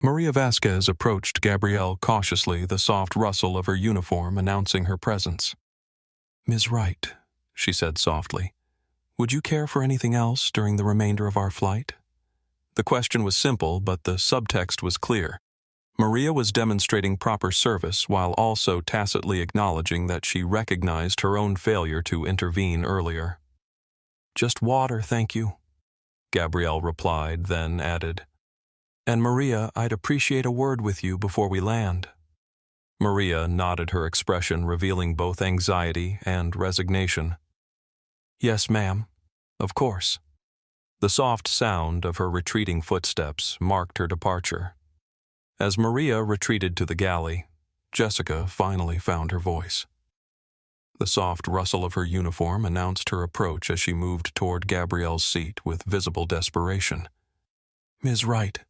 Maria Vasquez approached Gabrielle cautiously, the soft rustle of her uniform announcing her presence. "Ms. Wright," she said softly, "would you care for anything else during the remainder of our flight?" The question was simple, but the subtext was clear. Maria was demonstrating proper service while also tacitly acknowledging that she recognized her own failure to intervene earlier. "Just water, thank you," Gabrielle replied, then added, "And Maria, I'd appreciate a word with you before we land." Maria nodded, her expression revealing both anxiety and resignation. "Yes, ma'am. Of course." The soft sound of her retreating footsteps marked her departure. As Maria retreated to the galley, Jessica finally found her voice. The soft rustle of her uniform announced her approach as she moved toward Gabrielle's seat with visible desperation. "Ms. Wright,"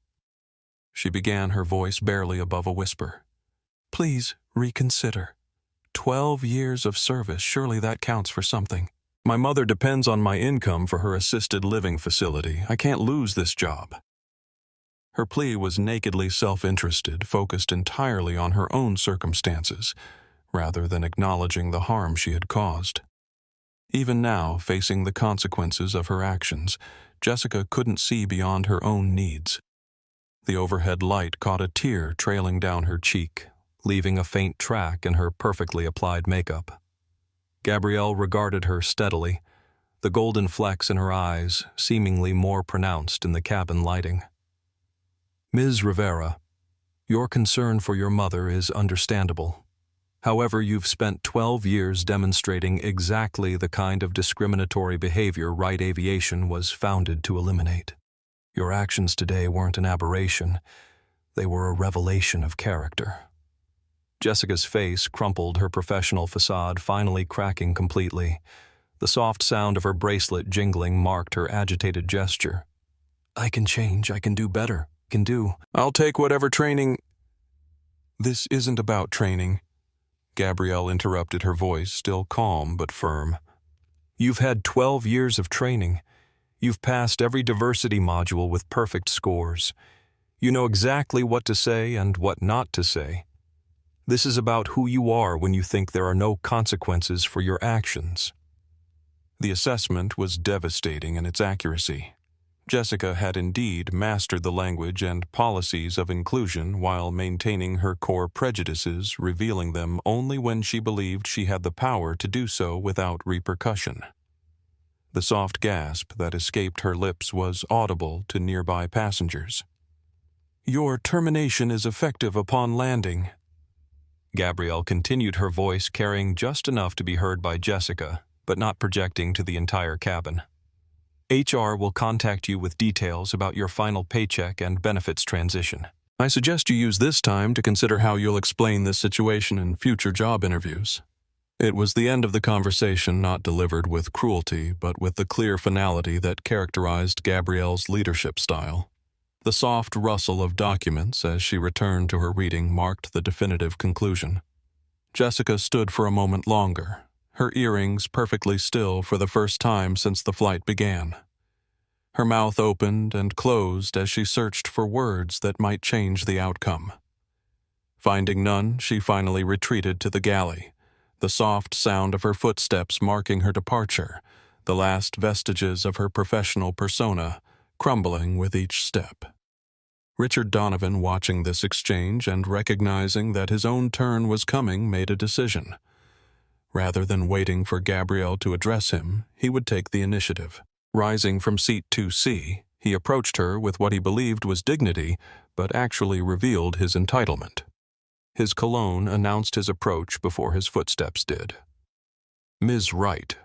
she began, her voice barely above a whisper, "please reconsider. 12 years of service, surely that counts for something. My mother depends on my income for her assisted living facility. I can't lose this job." Her plea was nakedly self-interested, focused entirely on her own circumstances, rather than acknowledging the harm she had caused. Even now, facing the consequences of her actions, Jessica couldn't see beyond her own needs. The overhead light caught a tear trailing down her cheek, leaving a faint track in her perfectly applied makeup. Gabrielle regarded her steadily, the golden flecks in her eyes seemingly more pronounced in the cabin lighting. "Ms. Rivera, your concern for your mother is understandable. However, you've spent 12 years demonstrating exactly the kind of discriminatory behavior Wright Aviation was founded to eliminate. Your actions today weren't an aberration, they were a revelation of character." Jessica's face crumpled, her professional facade finally cracking completely. The soft sound of her bracelet jingling marked her agitated gesture. "I can change, I can do better, I'll take whatever training—" "This isn't about training," Gabrielle interrupted, her voice still calm but firm. "You've had 12 years of training. You've passed every diversity module with perfect scores. You know exactly what to say and what not to say. This is about who you are when you think there are no consequences for your actions." The assessment was devastating in its accuracy. Jessica had indeed mastered the language and policies of inclusion while maintaining her core prejudices, revealing them only when she believed she had the power to do so without repercussion. The soft gasp that escaped her lips was audible to nearby passengers. "Your termination is effective upon landing." Gabrielle continued, her voice carrying just enough to be heard by Jessica, but not projecting to the entire cabin. "HR will contact you with details about your final paycheck and benefits transition. I suggest you use this time to consider how you'll explain this situation in future job interviews." It was the end of the conversation, not delivered with cruelty, but with the clear finality that characterized Gabrielle's leadership style. The soft rustle of documents as she returned to her reading marked the definitive conclusion. Jessica stood for a moment longer, her earrings perfectly still for the first time since the flight began. Her mouth opened and closed as she searched for words that might change the outcome. Finding none, she finally retreated to the galley, the soft sound of her footsteps marking her departure, the last vestiges of her professional persona crumbling with each step. Richard Donovan, watching this exchange and recognizing that his own turn was coming, made a decision. Rather than waiting for Gabrielle to address him, he would take the initiative. Rising from seat 2C, he approached her with what he believed was dignity, but actually revealed his entitlement. His cologne announced his approach before his footsteps did. "Ms. Wright."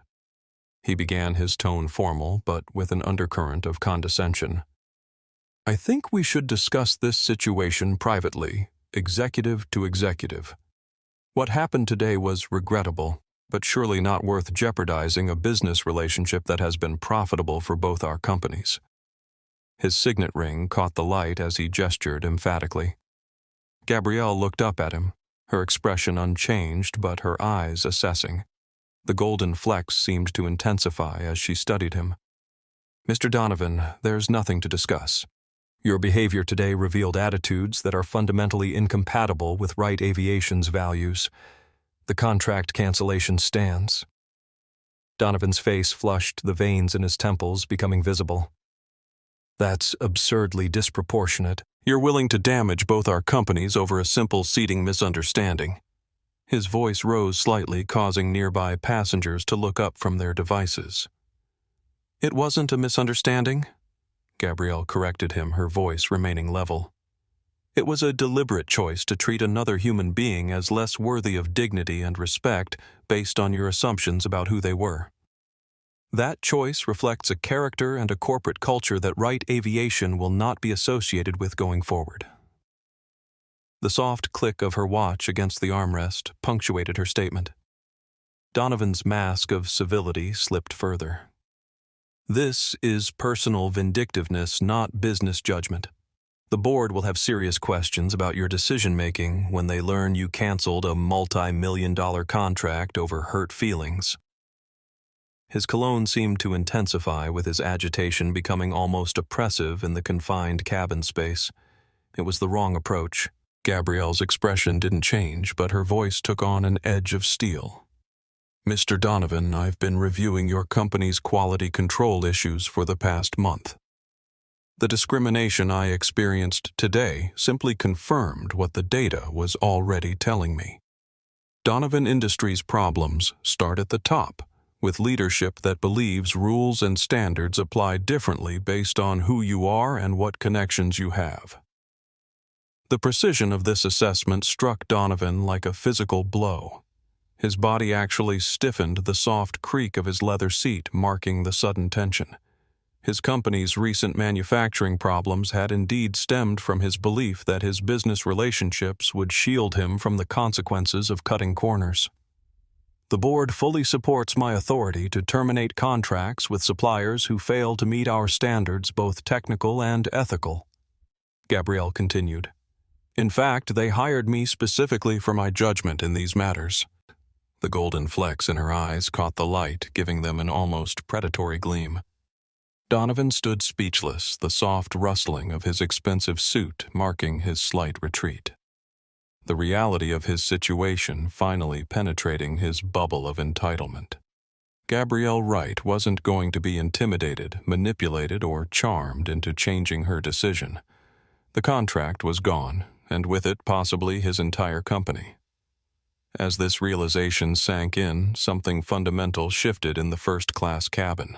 He began, his tone formal, but with an undercurrent of condescension. "I think we should discuss this situation privately, executive to executive. What happened today was regrettable, but surely not worth jeopardizing a business relationship that has been profitable for both our companies." His signet ring caught the light as he gestured emphatically. Gabrielle looked up at him, her expression unchanged but her eyes assessing. The golden flecks seemed to intensify as she studied him. "Mr. Donovan, there's nothing to discuss. Your behavior today revealed attitudes that are fundamentally incompatible with Wright Aviation's values. The contract cancellation stands." Donovan's face flushed, the veins in his temples becoming visible. "That's absurdly disproportionate. You're willing to damage both our companies over a simple seating misunderstanding." His voice rose slightly, causing nearby passengers to look up from their devices. "It wasn't a misunderstanding," Gabrielle corrected him, her voice remaining level. "It was a deliberate choice to treat another human being as less worthy of dignity and respect based on your assumptions about who they were. That choice reflects a character and a corporate culture that Wright Aviation will not be associated with going forward." The soft click of her watch against the armrest punctuated her statement. Donovan's mask of civility slipped further. "This is personal vindictiveness, not business judgment. The board will have serious questions about your decision-making when they learn you canceled a multi-million-dollar contract over hurt feelings." His cologne seemed to intensify, with his agitation becoming almost oppressive in the confined cabin space. It was the wrong approach. Gabrielle's expression didn't change, but her voice took on an edge of steel. "Mr. Donovan, I've been reviewing your company's quality control issues for the past month. The discrimination I experienced today simply confirmed what the data was already telling me. Donovan Industries' problems start at the top, with leadership that believes rules and standards apply differently based on who you are and what connections you have." The precision of this assessment struck Donovan like a physical blow. His body actually stiffened, the soft creak of his leather seat marking the sudden tension. His company's recent manufacturing problems had indeed stemmed from his belief that his business relationships would shield him from the consequences of cutting corners. "The board fully supports my authority to terminate contracts with suppliers who fail to meet our standards, both technical and ethical," Gabrielle continued. "In fact, they hired me specifically for my judgment in these matters." The golden flecks in her eyes caught the light, giving them an almost predatory gleam. Donovan stood speechless, the soft rustling of his expensive suit marking his slight retreat. The reality of his situation finally penetrating his bubble of entitlement. Gabrielle Wright wasn't going to be intimidated, manipulated, or charmed into changing her decision. The contract was gone, and with it possibly his entire company. As this realization sank in, something fundamental shifted in the first-class cabin.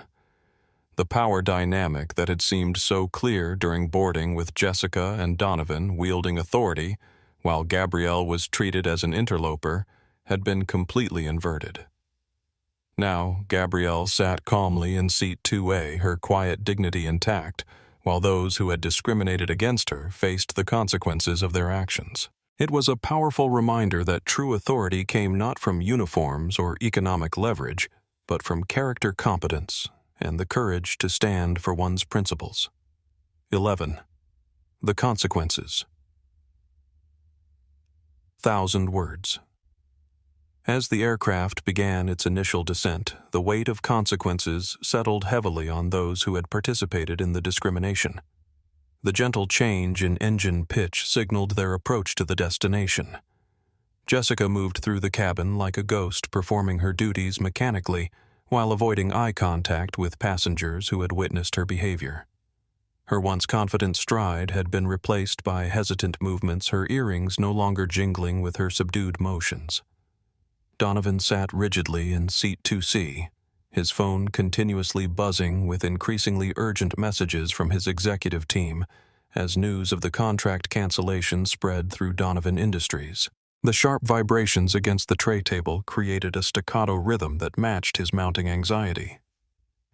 The power dynamic that had seemed so clear during boarding, with Jessica and Donovan wielding authority, while Gabrielle was treated as an interloper, had been completely inverted. Now, Gabrielle sat calmly in seat 2A, her quiet dignity intact, while those who had discriminated against her faced the consequences of their actions. It was a powerful reminder that true authority came not from uniforms or economic leverage, but from character competence and the courage to stand for one's principles. 11. The consequences. 1,000 words. As the aircraft began its initial descent, the weight of consequences settled heavily on those who had participated in the discrimination. The gentle change in engine pitch signaled their approach to the destination. Jessica moved through the cabin like a ghost, performing her duties mechanically while avoiding eye contact with passengers who had witnessed her behavior. Her once confident stride had been replaced by hesitant movements, her earrings no longer jingling with her subdued motions. Donovan sat rigidly in seat 2C, his phone continuously buzzing with increasingly urgent messages from his executive team as news of the contract cancellation spread through Donovan Industries. The sharp vibrations against the tray table created a staccato rhythm that matched his mounting anxiety.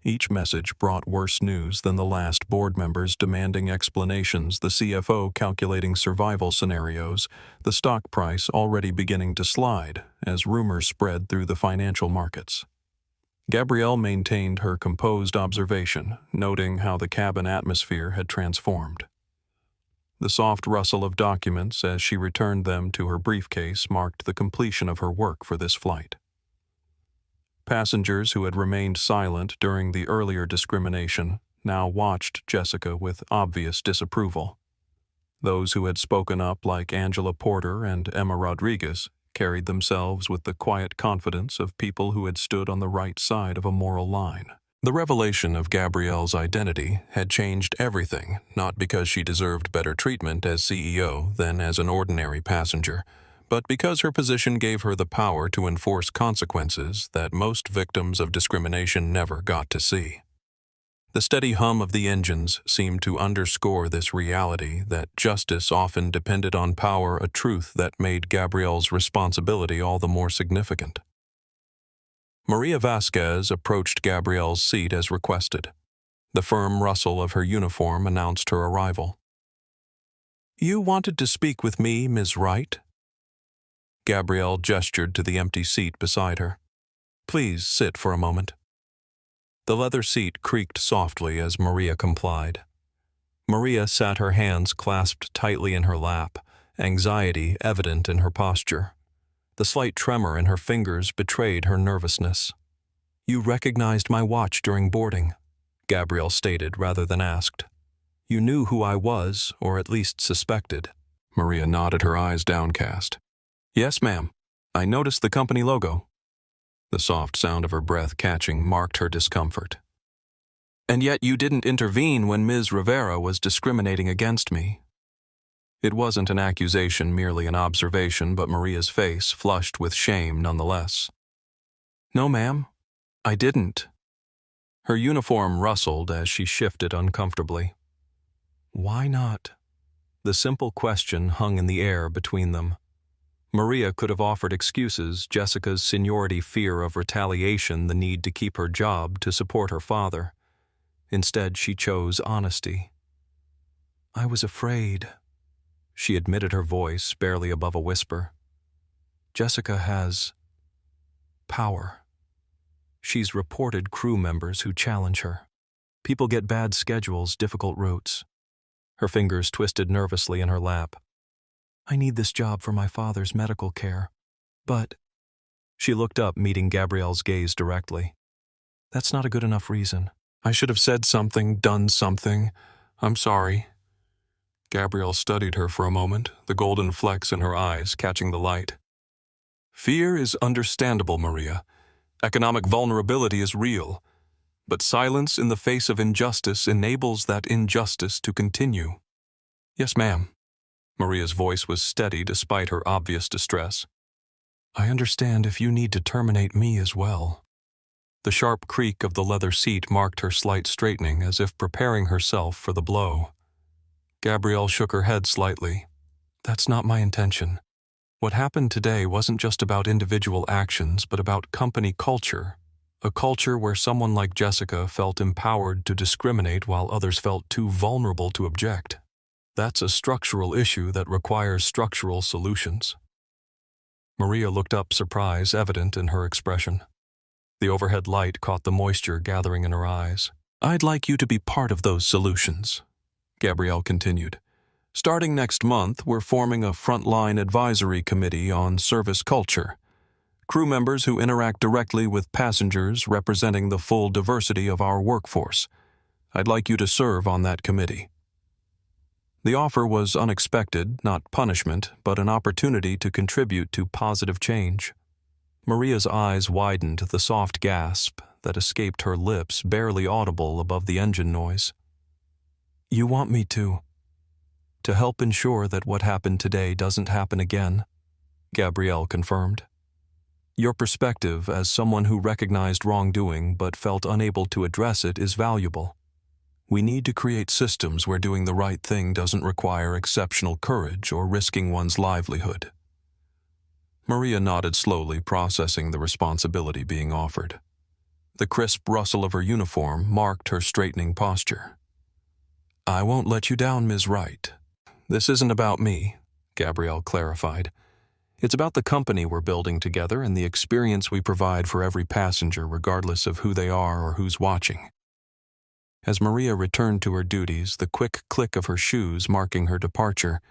Each message brought worse news than the last, board members demanding explanations, the CFO calculating survival scenarios, the stock price already beginning to slide as rumors spread through the financial markets. Gabrielle maintained her composed observation, noting how the cabin atmosphere had transformed. The soft rustle of documents as she returned them to her briefcase marked the completion of her work for this flight. Passengers who had remained silent during the earlier discrimination now watched Jessica with obvious disapproval. Those who had spoken up, like Angela Porter and Emma Rodriguez, carried themselves with the quiet confidence of people who had stood on the right side of a moral line. The revelation of Gabrielle's identity had changed everything, not because she deserved better treatment as CEO than as an ordinary passenger, but because her position gave her the power to enforce consequences that most victims of discrimination never got to see. The steady hum of the engines seemed to underscore this reality that justice often depended on power, a truth that made Gabrielle's responsibility all the more significant. Maria Vasquez approached Gabrielle's seat as requested. The firm rustle of her uniform announced her arrival. "You wanted to speak with me, Ms. Wright?" Gabrielle gestured to the empty seat beside her. "Please sit for a moment." The leather seat creaked softly as Maria complied. Maria sat, her hands clasped tightly in her lap, anxiety evident in her posture. The slight tremor in her fingers betrayed her nervousness. "You recognized my watch during boarding," Gabrielle stated rather than asked. "You knew who I was, or at least suspected." Maria nodded, her eyes downcast. "Yes, ma'am. I noticed the company logo." The soft sound of her breath catching marked her discomfort. "And yet you didn't intervene when Ms. Rivera was discriminating against me." It wasn't an accusation, merely an observation, but Maria's face flushed with shame nonetheless. "No, ma'am, I didn't." Her uniform rustled as she shifted uncomfortably. Why not? The simple question hung in the air between them. Maria could have offered excuses, Jessica's seniority, fear of retaliation, the need to keep her job to support her father. Instead, she chose honesty. "I was afraid," she admitted, her voice barely above a whisper. "Jessica has power. She's reported crew members who challenge her. People get bad schedules, difficult routes." Her fingers twisted nervously in her lap. "I need this job for my father's medical care. But..." She looked up, meeting Gabrielle's gaze directly. "That's not a good enough reason." "I should have said something, done something. I'm sorry." Gabrielle studied her for a moment, the golden flecks in her eyes catching the light. "Fear is understandable, Maria. Economic vulnerability is real. But silence in the face of injustice enables that injustice to continue." "Yes, ma'am." Maria's voice was steady despite her obvious distress. "I understand if you need to terminate me as well." The sharp creak of the leather seat marked her slight straightening, as if preparing herself for the blow. Gabrielle shook her head slightly. "That's not my intention. What happened today wasn't just about individual actions, but about company culture. A culture where someone like Jessica felt empowered to discriminate while others felt too vulnerable to object. That's a structural issue that requires structural solutions." Maria looked up, surprise evident in her expression. The overhead light caught the moisture gathering in her eyes. "I'd like you to be part of those solutions," Gabrielle continued. "Starting next month, we're forming a frontline advisory committee on service culture. Crew members who interact directly with passengers representing the full diversity of our workforce. I'd like you to serve on that committee." The offer was unexpected, not punishment, but an opportunity to contribute to positive change. Maria's eyes widened, the soft gasp that escaped her lips barely audible above the engine noise. "You want me to help ensure that what happened today doesn't happen again," Gabrielle confirmed. "Your perspective as someone who recognized wrongdoing but felt unable to address it is valuable. We need to create systems where doing the right thing doesn't require exceptional courage or risking one's livelihood." Maria nodded slowly, processing the responsibility being offered. The crisp rustle of her uniform marked her straightening posture. "I won't let you down, Ms. Wright. This isn't about me," Gabrielle clarified. "It's about the company we're building together and the experience we provide for every passenger, regardless of who they are or who's watching." As Maria returned to her duties, the quick click of her shoes marking her departure,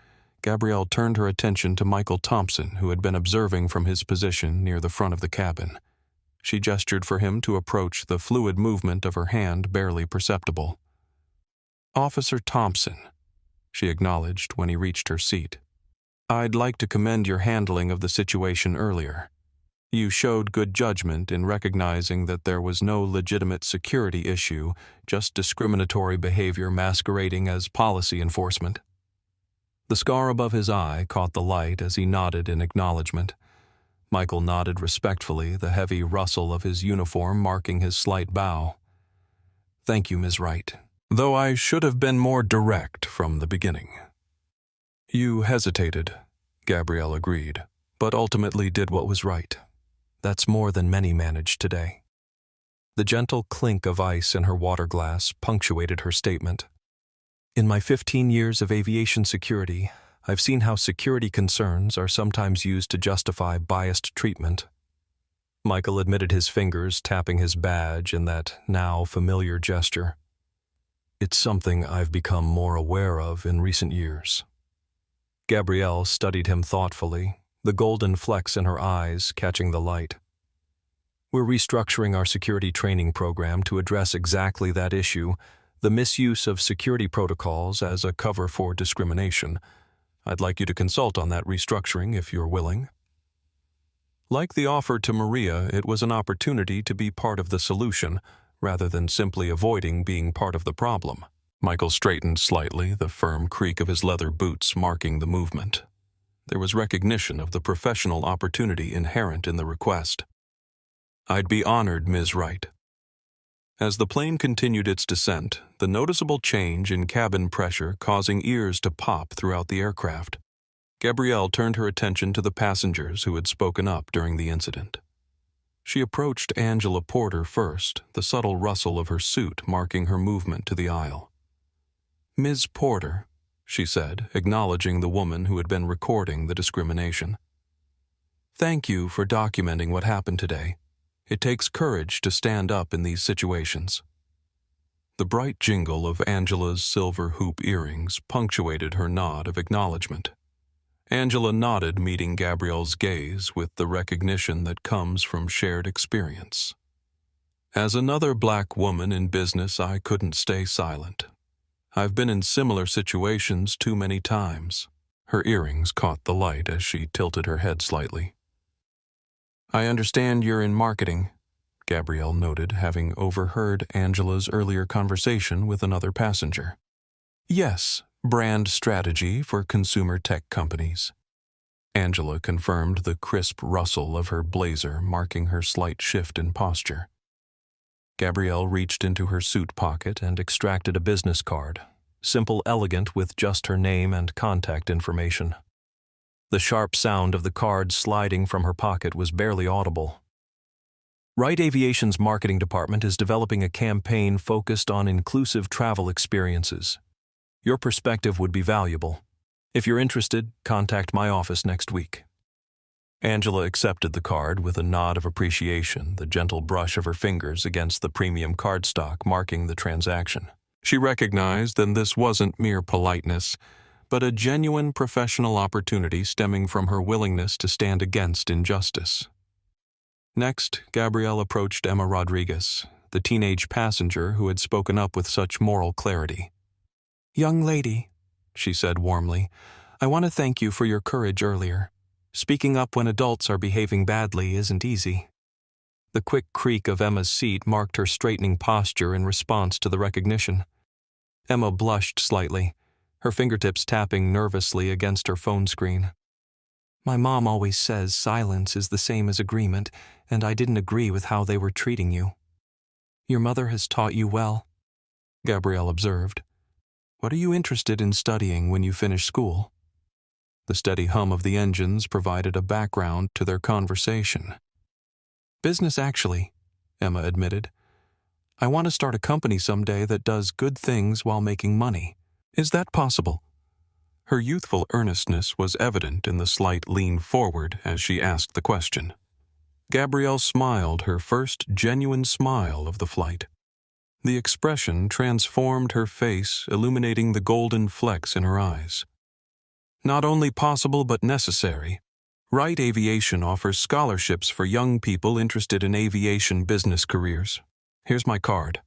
Gabrielle turned her attention to Michael Thompson, who had been observing from his position near the front of the cabin. She gestured for him to approach, the fluid movement of her hand barely perceptible. Officer Thompson, she acknowledged when he reached her seat. I'd like to commend your handling of the situation earlier. You showed good judgment in recognizing that there was no legitimate security issue, just discriminatory behavior masquerading as policy enforcement. The scar above his eye caught the light as he nodded in acknowledgement. Michael nodded respectfully, the heavy rustle of his uniform marking his slight bow. Thank you, Ms. Wright, though I should have been more direct from the beginning. You hesitated, Gabrielle agreed, but ultimately did what was right. That's more than many managed today. The gentle clink of ice in her water glass punctuated her statement. In my 15 years of aviation security, I've seen how security concerns are sometimes used to justify biased treatment. Michael admitted his fingers tapping his badge in that now familiar gesture. It's something I've become more aware of in recent years. Gabrielle studied him thoughtfully, the golden flecks in her eyes catching the light. We're restructuring our security training program to address exactly that issue, the misuse of security protocols as a cover for discrimination. I'd like you to consult on that restructuring if you're willing. Like the offer to Maria, it was an opportunity to be part of the solution, rather than simply avoiding being part of the problem. Michael straightened slightly, the firm creak of his leather boots marking the movement. There was recognition of the professional opportunity inherent in the request. I'd be honored, Ms. Wright. As the plane continued its descent, the noticeable change in cabin pressure causing ears to pop throughout the aircraft, Gabrielle turned her attention to the passengers who had spoken up during the incident. She approached Angela Porter first, the subtle rustle of her suit marking her movement to the aisle. Ms. Porter, she said, acknowledging the woman who had been recording the discrimination. Thank you for documenting what happened today. It takes courage to stand up in these situations. The bright jingle of Angela's silver hoop earrings punctuated her nod of acknowledgement. Angela nodded, meeting Gabrielle's gaze with the recognition that comes from shared experience. As another black woman in business, I couldn't stay silent. I've been in similar situations too many times. Her earrings caught the light as she tilted her head slightly. I understand you're in marketing, Gabrielle noted, having overheard Angela's earlier conversation with another passenger. Yes, brand strategy for consumer tech companies. Angela confirmed, the crisp rustle of her blazer marking her slight shift in posture. Gabrielle reached into her suit pocket and extracted a business card, simple, elegant, with just her name and contact information. The sharp sound of the card sliding from her pocket was barely audible. Wright Aviation's marketing department is developing a campaign focused on inclusive travel experiences. Your perspective would be valuable. If you're interested, contact my office next week. Angela accepted the card with a nod of appreciation, the gentle brush of her fingers against the premium cardstock marking the transaction. She recognized that this wasn't mere politeness, but a genuine professional opportunity stemming from her willingness to stand against injustice. Next, Gabrielle approached Emma Rodriguez, the teenage passenger who had spoken up with such moral clarity. Young lady, she said warmly, I want to thank you for your courage earlier. Speaking up when adults are behaving badly isn't easy. The quick creak of Emma's seat marked her straightening posture in response to the recognition. Emma blushed slightly, her fingertips tapping nervously against her phone screen. My mom always says silence is the same as agreement, and I didn't agree with how they were treating you. Your mother has taught you well, Gabrielle observed. What are you interested in studying when you finish school? The steady hum of the engines provided a background to their conversation. Business, actually, Emma admitted. I want to start a company someday that does good things while making money. Is that possible? Her youthful earnestness was evident in the slight lean forward as she asked the question. Gabrielle smiled, her first genuine smile of the flight. The expression transformed her face, illuminating the golden flecks in her eyes. Not only possible but necessary, Wright Aviation offers scholarships for young people interested in aviation business careers. Here's my card.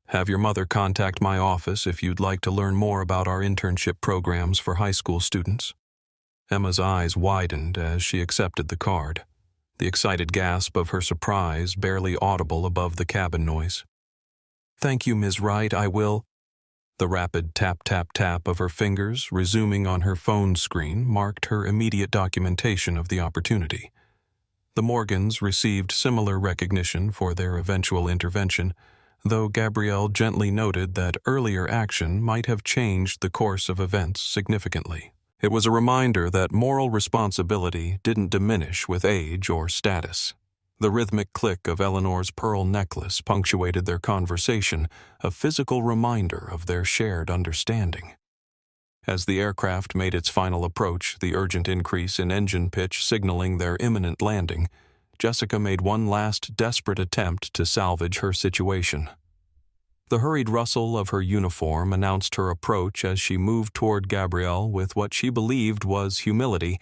Have your mother contact my office if you'd like to learn more about our internship programs for high school students." Emma's eyes widened as she accepted the card, the excited gasp of her surprise barely audible above the cabin noise. "Thank you, Ms. Wright, I will—" The rapid tap-tap-tap of her fingers resuming on her phone screen marked her immediate documentation of the opportunity. The Morgans received similar recognition for their eventual intervention, though Gabrielle gently noted that earlier action might have changed the course of events significantly. It was a reminder that moral responsibility didn't diminish with age or status. The rhythmic click of Eleanor's pearl necklace punctuated their conversation, a physical reminder of their shared understanding. As the aircraft made its final approach, the urgent increase in engine pitch signaling their imminent landing, Jessica made one last desperate attempt to salvage her situation. The hurried rustle of her uniform announced her approach as she moved toward Gabrielle with what she believed was humility,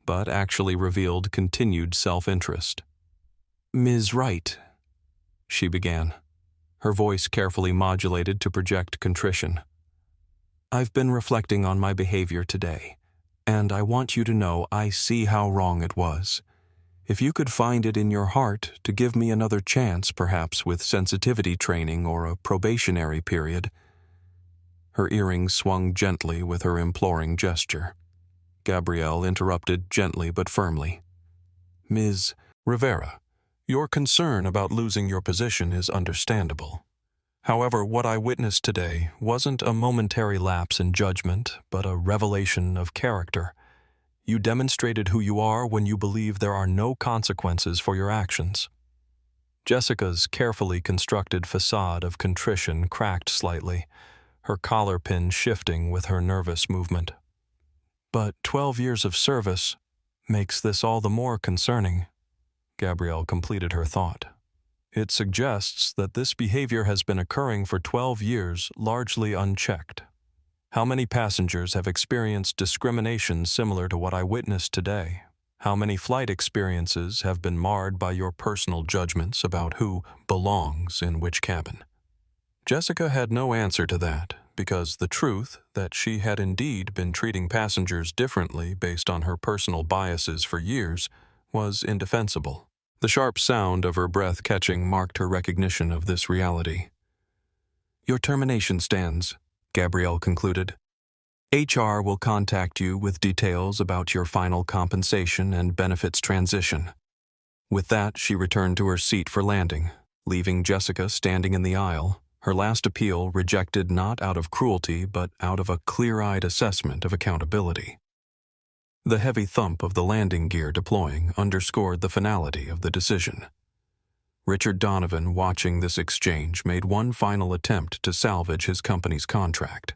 but actually revealed continued self-interest. "Ms. Wright," she began, her voice carefully modulated to project contrition. "I've been reflecting on my behavior today, and I want you to know I see how wrong it was. If you could find it in your heart to give me another chance, perhaps with sensitivity training or a probationary period." Her earrings swung gently with her imploring gesture. Gabrielle interrupted gently but firmly. "Ms. Rivera, your concern about losing your position is understandable. However, what I witnessed today wasn't a momentary lapse in judgment, but a revelation of character. You demonstrated who you are when you believe there are no consequences for your actions." Jessica's carefully constructed facade of contrition cracked slightly, her collar pin shifting with her nervous movement. "But 12 years of service makes this all the more concerning," Gabrielle completed her thought. "It suggests that this behavior has been occurring for 12 years largely unchecked. How many passengers have experienced discrimination similar to what I witnessed today? How many flight experiences have been marred by your personal judgments about who belongs in which cabin?" Jessica had no answer to that, because the truth that she had indeed been treating passengers differently based on her personal biases for years was indefensible. The sharp sound of her breath catching marked her recognition of this reality. "Your termination stands," Gabrielle concluded. "HR will contact you with details about your final compensation and benefits transition." With that, she returned to her seat for landing, leaving Jessica standing in the aisle, her last appeal rejected not out of cruelty but out of a clear-eyed assessment of accountability. The heavy thump of the landing gear deploying underscored the finality of the decision. Richard Donovan, watching this exchange, made one final attempt to salvage his company's contract.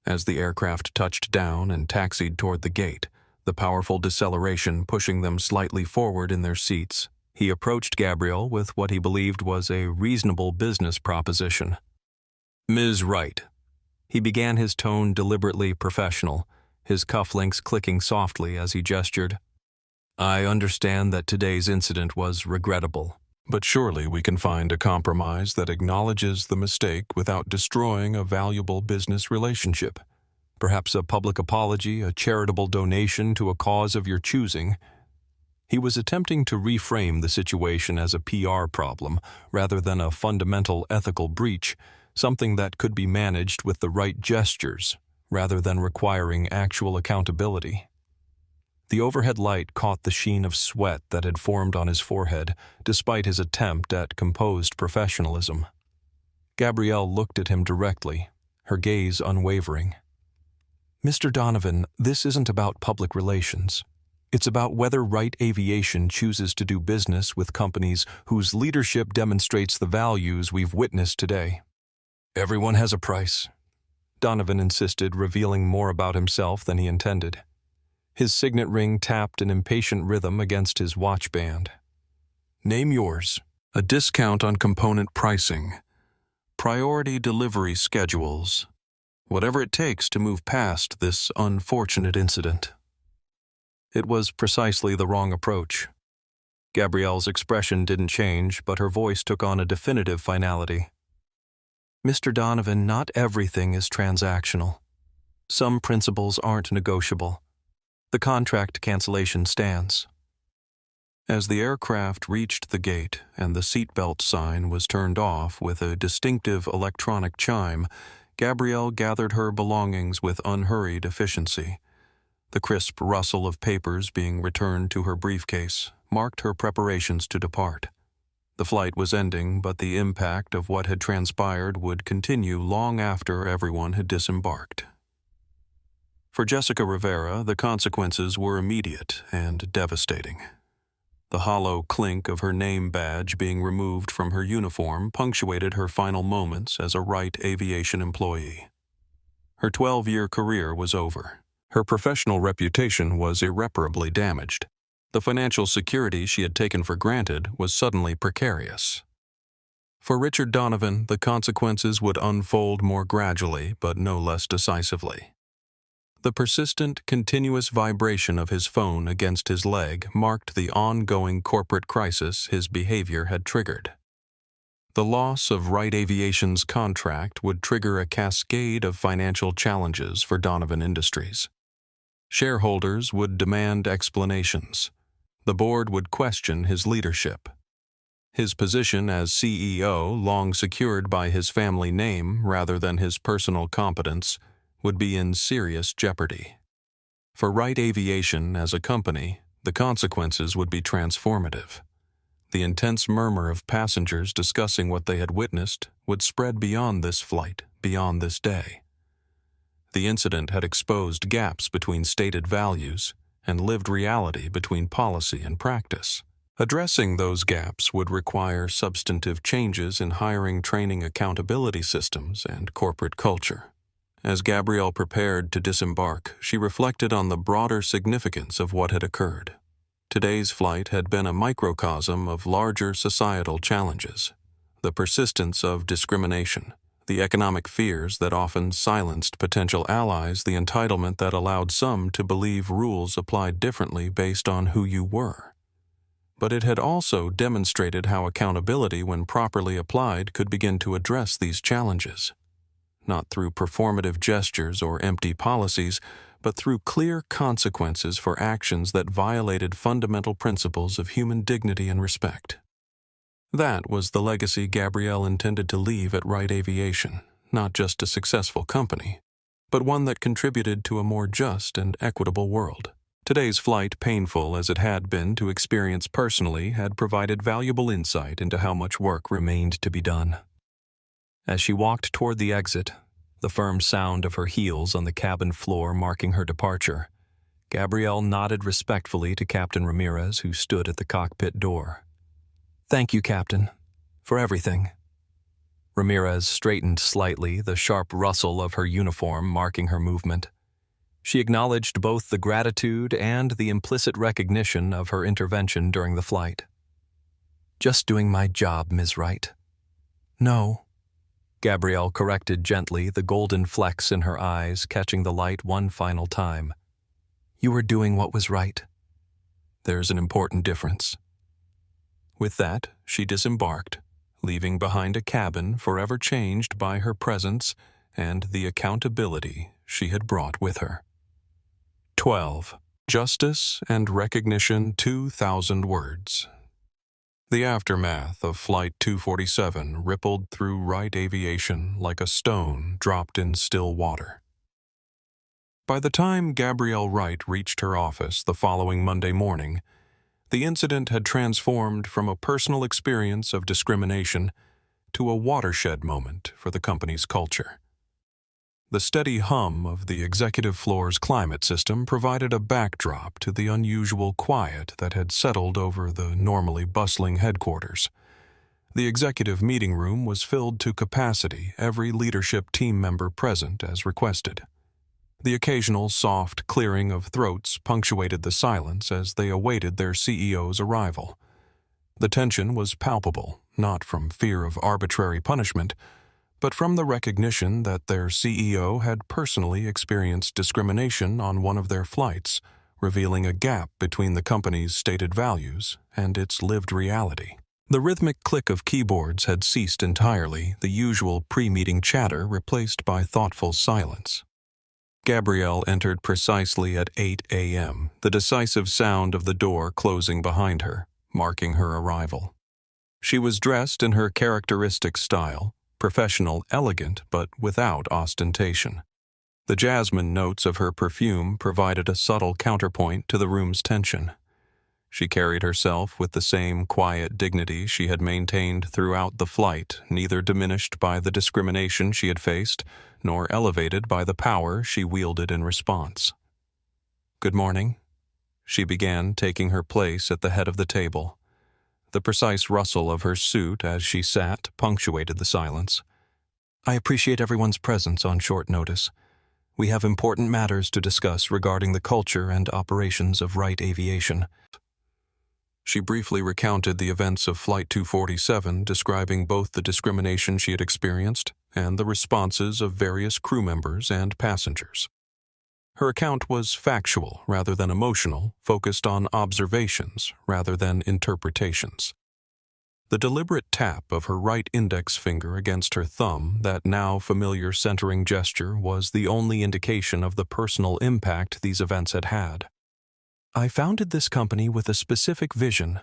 As the aircraft touched down and taxied toward the gate, the powerful deceleration pushing them slightly forward in their seats, he approached Gabrielle with what he believed was a reasonable business proposition. "Ms. Wright." He began, his tone deliberately professional, his cufflinks clicking softly as he gestured. "I understand that today's incident was regrettable. But surely we can find a compromise that acknowledges the mistake without destroying a valuable business relationship. Perhaps a public apology, a charitable donation to a cause of your choosing." He was attempting to reframe the situation as a PR problem rather than a fundamental ethical breach, something that could be managed with the right gestures rather than requiring actual accountability. The overhead light caught the sheen of sweat that had formed on his forehead, despite his attempt at composed professionalism. Gabrielle looked at him directly, her gaze unwavering. "Mr. Donovan, this isn't about public relations. It's about whether Wright Aviation chooses to do business with companies whose leadership demonstrates the values we've witnessed today." "Everyone has a price," Donovan insisted, revealing more about himself than he intended. His signet ring tapped an impatient rhythm against his watch band. "Name yours." "A discount on component pricing. Priority delivery schedules. Whatever it takes to move past this unfortunate incident." It was precisely the wrong approach. Gabrielle's expression didn't change, but her voice took on a definitive finality. Mr. Donovan, not everything is transactional. Some principles aren't negotiable. The contract cancellation stands. As the aircraft reached the gate and the seatbelt sign was turned off with a distinctive electronic chime, Gabrielle gathered her belongings with unhurried efficiency. The crisp rustle of papers being returned to her briefcase marked her preparations to depart. The flight was ending, but the impact of what had transpired would continue long after everyone had disembarked. For Jessica Rivera, the consequences were immediate and devastating. The hollow clink of her name badge being removed from her uniform punctuated her final moments as a Wright Aviation employee. Her 12-year career was over. Her professional reputation was irreparably damaged. The financial security she had taken for granted was suddenly precarious. For Richard Donovan, the consequences would unfold more gradually, but no less decisively. The persistent, continuous vibration of his phone against his leg marked the ongoing corporate crisis his behavior had triggered. The loss of Wright Aviation's contract would trigger a cascade of financial challenges for Donovan Industries. Shareholders would demand explanations. The board would question his leadership. His position as CEO, long secured by his family name rather than his personal competence, would be in serious jeopardy. For Wright Aviation as a company, the consequences would be transformative. The intense murmur of passengers discussing what they had witnessed would spread beyond this flight, beyond this day. The incident had exposed gaps between stated values and lived reality between policy and practice. Addressing those gaps would require substantive changes in hiring, training, accountability systems, and corporate culture. As Gabrielle prepared to disembark, she reflected on the broader significance of what had occurred. Today's flight had been a microcosm of larger societal challenges. The persistence of discrimination, the economic fears that often silenced potential allies, the entitlement that allowed some to believe rules applied differently based on who you were. But it had also demonstrated how accountability, when properly applied, could begin to address these challenges. Not through performative gestures or empty policies, but through clear consequences for actions that violated fundamental principles of human dignity and respect. That was the legacy Gabrielle intended to leave at Wright Aviation, not just a successful company, but one that contributed to a more just and equitable world. Today's flight, painful as it had been to experience personally, had provided valuable insight into how much work remained to be done. As she walked toward the exit, the firm sound of her heels on the cabin floor marking her departure, Gabrielle nodded respectfully to Captain Ramirez, who stood at the cockpit door. "Thank you, Captain, for everything." Ramirez straightened slightly, the sharp rustle of her uniform marking her movement. She acknowledged both the gratitude and the implicit recognition of her intervention during the flight. "Just doing my job, Ms. Wright." "No," Gabrielle corrected gently, the golden flecks in her eyes catching the light one final time. "You were doing what was right." "There's an important difference." With that, she disembarked, leaving behind a cabin forever changed by her presence and the accountability she had brought with her. 12. Justice and Recognition 2,000 Words. The aftermath of Flight 247 rippled through Wright Aviation like a stone dropped in still water. By the time Gabrielle Wright reached her office the following Monday morning, the incident had transformed from a personal experience of discrimination to a watershed moment for the company's culture. The steady hum of the executive floor's climate system provided a backdrop to the unusual quiet that had settled over the normally bustling headquarters. The executive meeting room was filled to capacity, every leadership team member present as requested. The occasional soft clearing of throats punctuated the silence as they awaited their CEO's arrival. The tension was palpable, not from fear of arbitrary punishment, but from the recognition that their CEO had personally experienced discrimination on one of their flights, revealing a gap between the company's stated values and its lived reality. The rhythmic click of keyboards had ceased entirely, the usual pre-meeting chatter replaced by thoughtful silence. Gabrielle entered precisely at 8 a.m., the decisive sound of the door closing behind her, marking her arrival. She was dressed in her characteristic style, professional, elegant, but without ostentation. The jasmine notes of her perfume provided a subtle counterpoint to the room's tension. She carried herself with the same quiet dignity she had maintained throughout the flight, neither diminished by the discrimination she had faced, nor elevated by the power she wielded in response. "Good morning," she began, taking her place at the head of the table. The precise rustle of her suit as she sat punctuated the silence. "I appreciate everyone's presence on short notice. We have important matters to discuss regarding the culture and operations of Wright Aviation." She briefly recounted the events of Flight 247, describing both the discrimination she had experienced and the responses of various crew members and passengers. Her account was factual rather than emotional, focused on observations rather than interpretations. The deliberate tap of her right index finger against her thumb, that now familiar centering gesture, was the only indication of the personal impact these events had had. "I founded this company with a specific vision,"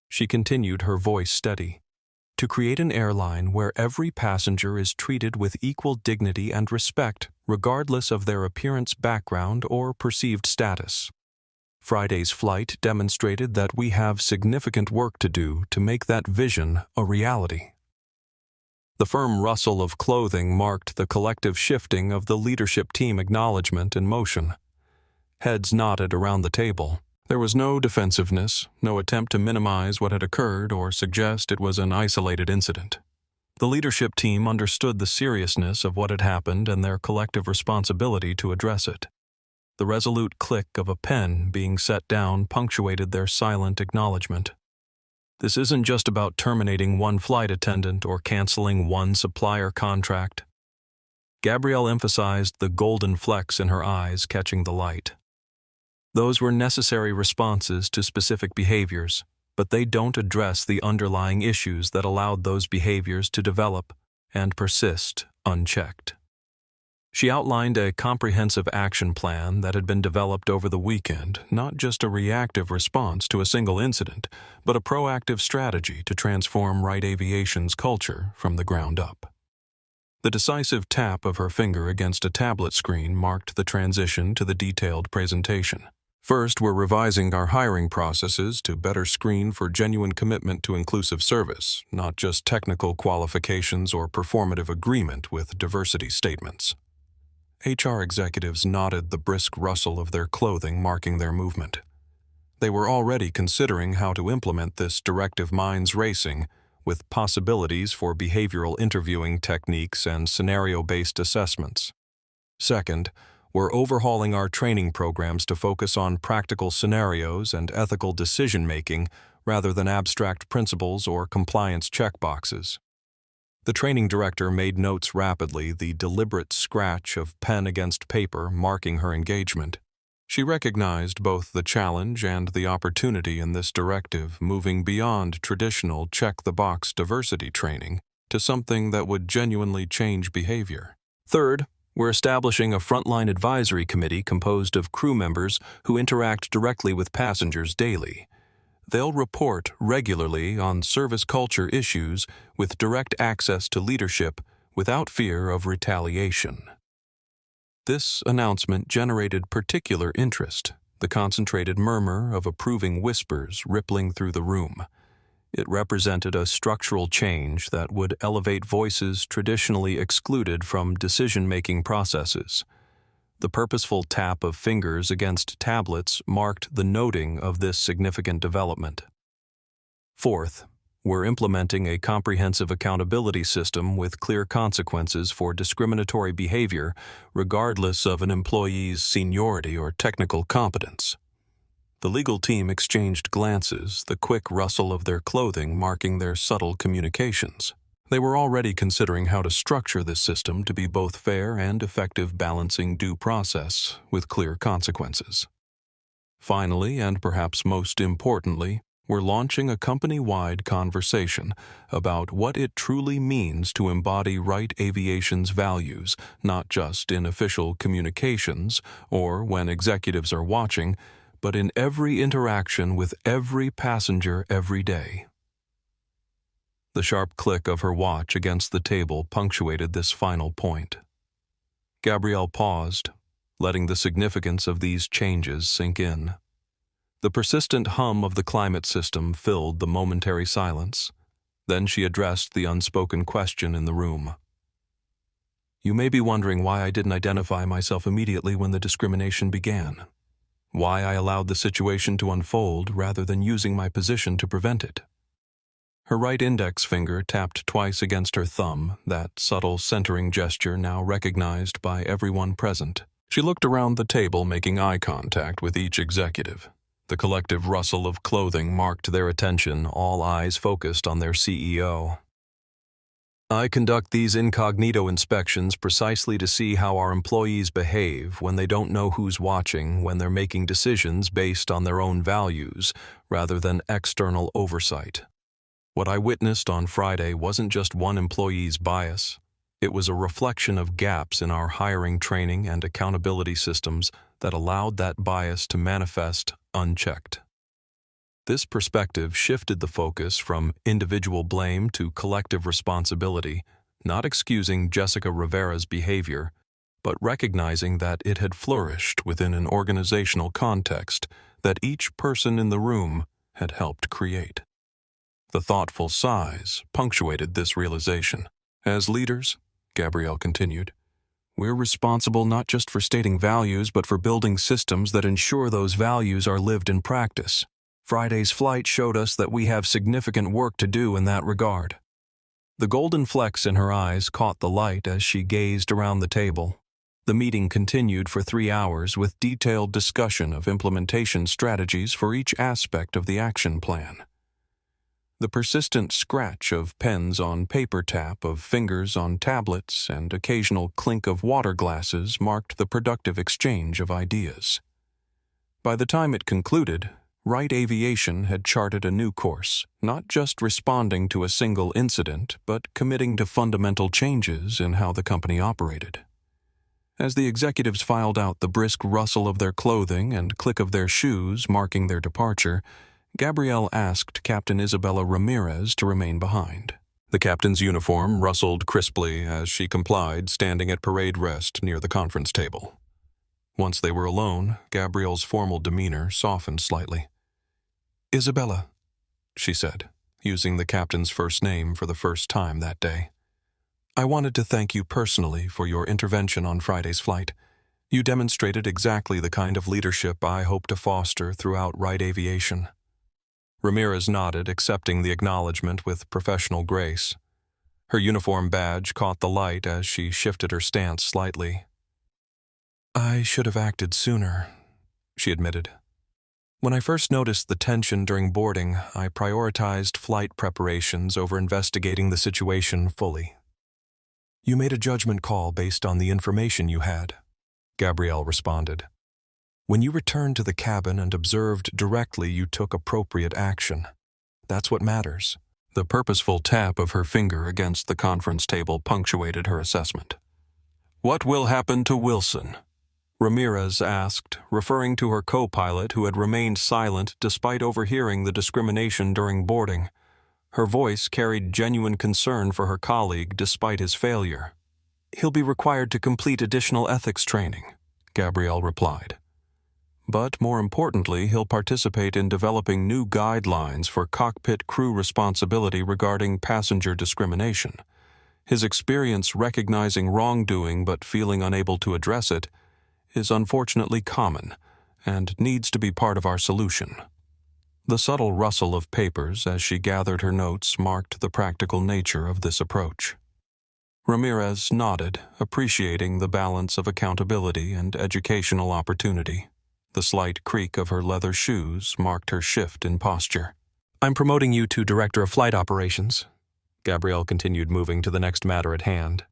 she continued, her voice steady, "to create an airline where every passenger is treated with equal dignity and respect, regardless of their appearance, background, or perceived status. Friday's flight demonstrated that we have significant work to do to make that vision a reality." The firm rustle of clothing marked the collective shifting of the leadership team acknowledgement in motion. Heads nodded around the table. There was no defensiveness, no attempt to minimize what had occurred or suggest it was an isolated incident. The leadership team understood the seriousness of what had happened and their collective responsibility to address it. The resolute click of a pen being set down punctuated their silent acknowledgement. This isn't just about terminating one flight attendant or canceling one supplier contract. Gabrielle emphasized, the golden flecks in her eyes catching the light. Those were necessary responses to specific behaviors, but they don't address the underlying issues that allowed those behaviors to develop and persist unchecked. She outlined a comprehensive action plan that had been developed over the weekend, not just a reactive response to a single incident, but a proactive strategy to transform Wright Aviation's culture from the ground up. The decisive tap of her finger against a tablet screen marked the transition to the detailed presentation. "First, we're revising our hiring processes to better screen for genuine commitment to inclusive service, not just technical qualifications or performative agreement with diversity statements." HR executives nodded, the brisk rustle of their clothing marking their movement. They were already considering how to implement this directive, minds racing, with possibilities for behavioral interviewing techniques and scenario-based assessments. Second, we're overhauling our training programs to focus on practical scenarios and ethical decision-making rather than abstract principles or compliance checkboxes. The training director made notes rapidly, the deliberate scratch of pen against paper marking her engagement. She recognized both the challenge and the opportunity in this directive, moving beyond traditional check-the-box diversity training to something that would genuinely change behavior. Third, we're establishing a frontline advisory committee composed of crew members who interact directly with passengers daily. They'll report regularly on service culture issues with direct access to leadership without fear of retaliation. This announcement generated particular interest, the concentrated murmur of approving whispers rippling through the room. It represented a structural change that would elevate voices traditionally excluded from decision-making processes. The purposeful tap of fingers against tablets marked the noting of this significant development. Fourth, we're implementing a comprehensive accountability system with clear consequences for discriminatory behavior, regardless of an employee's seniority or technical competence. The legal team exchanged glances, the quick rustle of their clothing marking their subtle communications. They were already considering how to structure this system to be both fair and effective, balancing due process with clear consequences. Finally, and perhaps most importantly, we're launching a company-wide conversation about what it truly means to embody Wright Aviation's values, not just in official communications or when executives are watching, but in every interaction with every passenger every day. The sharp click of her watch against the table punctuated this final point. Gabrielle paused, letting the significance of these changes sink in. The persistent hum of the climate system filled the momentary silence. Then she addressed the unspoken question in the room. You may be wondering why I didn't identify myself immediately when the discrimination began. Why I allowed the situation to unfold rather than using my position to prevent it. Her right index finger tapped twice against her thumb, that subtle centering gesture now recognized by everyone present. She looked around the table, making eye contact with each executive. The collective rustle of clothing marked their attention, all eyes focused on their CEO. I conduct these incognito inspections precisely to see how our employees behave when they don't know who's watching, when they're making decisions based on their own values rather than external oversight. What I witnessed on Friday wasn't just one employee's bias. It was a reflection of gaps in our hiring, training, and accountability systems that allowed that bias to manifest unchecked. This perspective shifted the focus from individual blame to collective responsibility, not excusing Jessica Rivera's behavior, but recognizing that it had flourished within an organizational context that each person in the room had helped create. The thoughtful sighs punctuated this realization. As leaders, Gabrielle continued, we're responsible not just for stating values, but for building systems that ensure those values are lived in practice. Friday's flight showed us that we have significant work to do in that regard. The golden flecks in her eyes caught the light as she gazed around the table. The meeting continued for 3 hours with detailed discussion of implementation strategies for each aspect of the action plan. The persistent scratch of pens on paper, tap of fingers on tablets, and occasional clink of water glasses marked the productive exchange of ideas. By the time it concluded, Wright Aviation had charted a new course, not just responding to a single incident, but committing to fundamental changes in how the company operated. As the executives filed out the brisk rustle of their clothing and click of their shoes marking their departure, Gabrielle asked Captain Isabella Ramirez to remain behind. The captain's uniform rustled crisply as she complied, standing at parade rest near the conference table. Once they were alone, Gabrielle's formal demeanor softened slightly. Isabella, she said, using the captain's first name for the first time that day. I wanted to thank you personally for your intervention on Friday's flight. You demonstrated exactly the kind of leadership I hope to foster throughout Wright Aviation. Ramirez nodded, accepting the acknowledgement with professional grace. Her uniform badge caught the light as she shifted her stance slightly. I should have acted sooner, she admitted. When I first noticed the tension during boarding, I prioritized flight preparations over investigating the situation fully. You made a judgment call based on the information you had, Gabrielle responded. When you returned to the cabin and observed directly, you took appropriate action. That's what matters. The purposeful tap of her finger against the conference table punctuated her assessment. What will happen to Wilson? Ramirez asked, referring to her co-pilot who had remained silent despite overhearing the discrimination during boarding. Her voice carried genuine concern for her colleague despite his failure. He'll be required to complete additional ethics training, Gabrielle replied. But more importantly, he'll participate in developing new guidelines for cockpit crew responsibility regarding passenger discrimination. His experience recognizing wrongdoing but feeling unable to address it is unfortunately common and needs to be part of our solution. The subtle rustle of papers as she gathered her notes marked the practical nature of this approach. Ramirez nodded, appreciating the balance of accountability and educational opportunity. The slight creak of her leather shoes marked her shift in posture. I'm promoting you to Director of Flight Operations, Gabrielle continued, moving to the next matter at hand.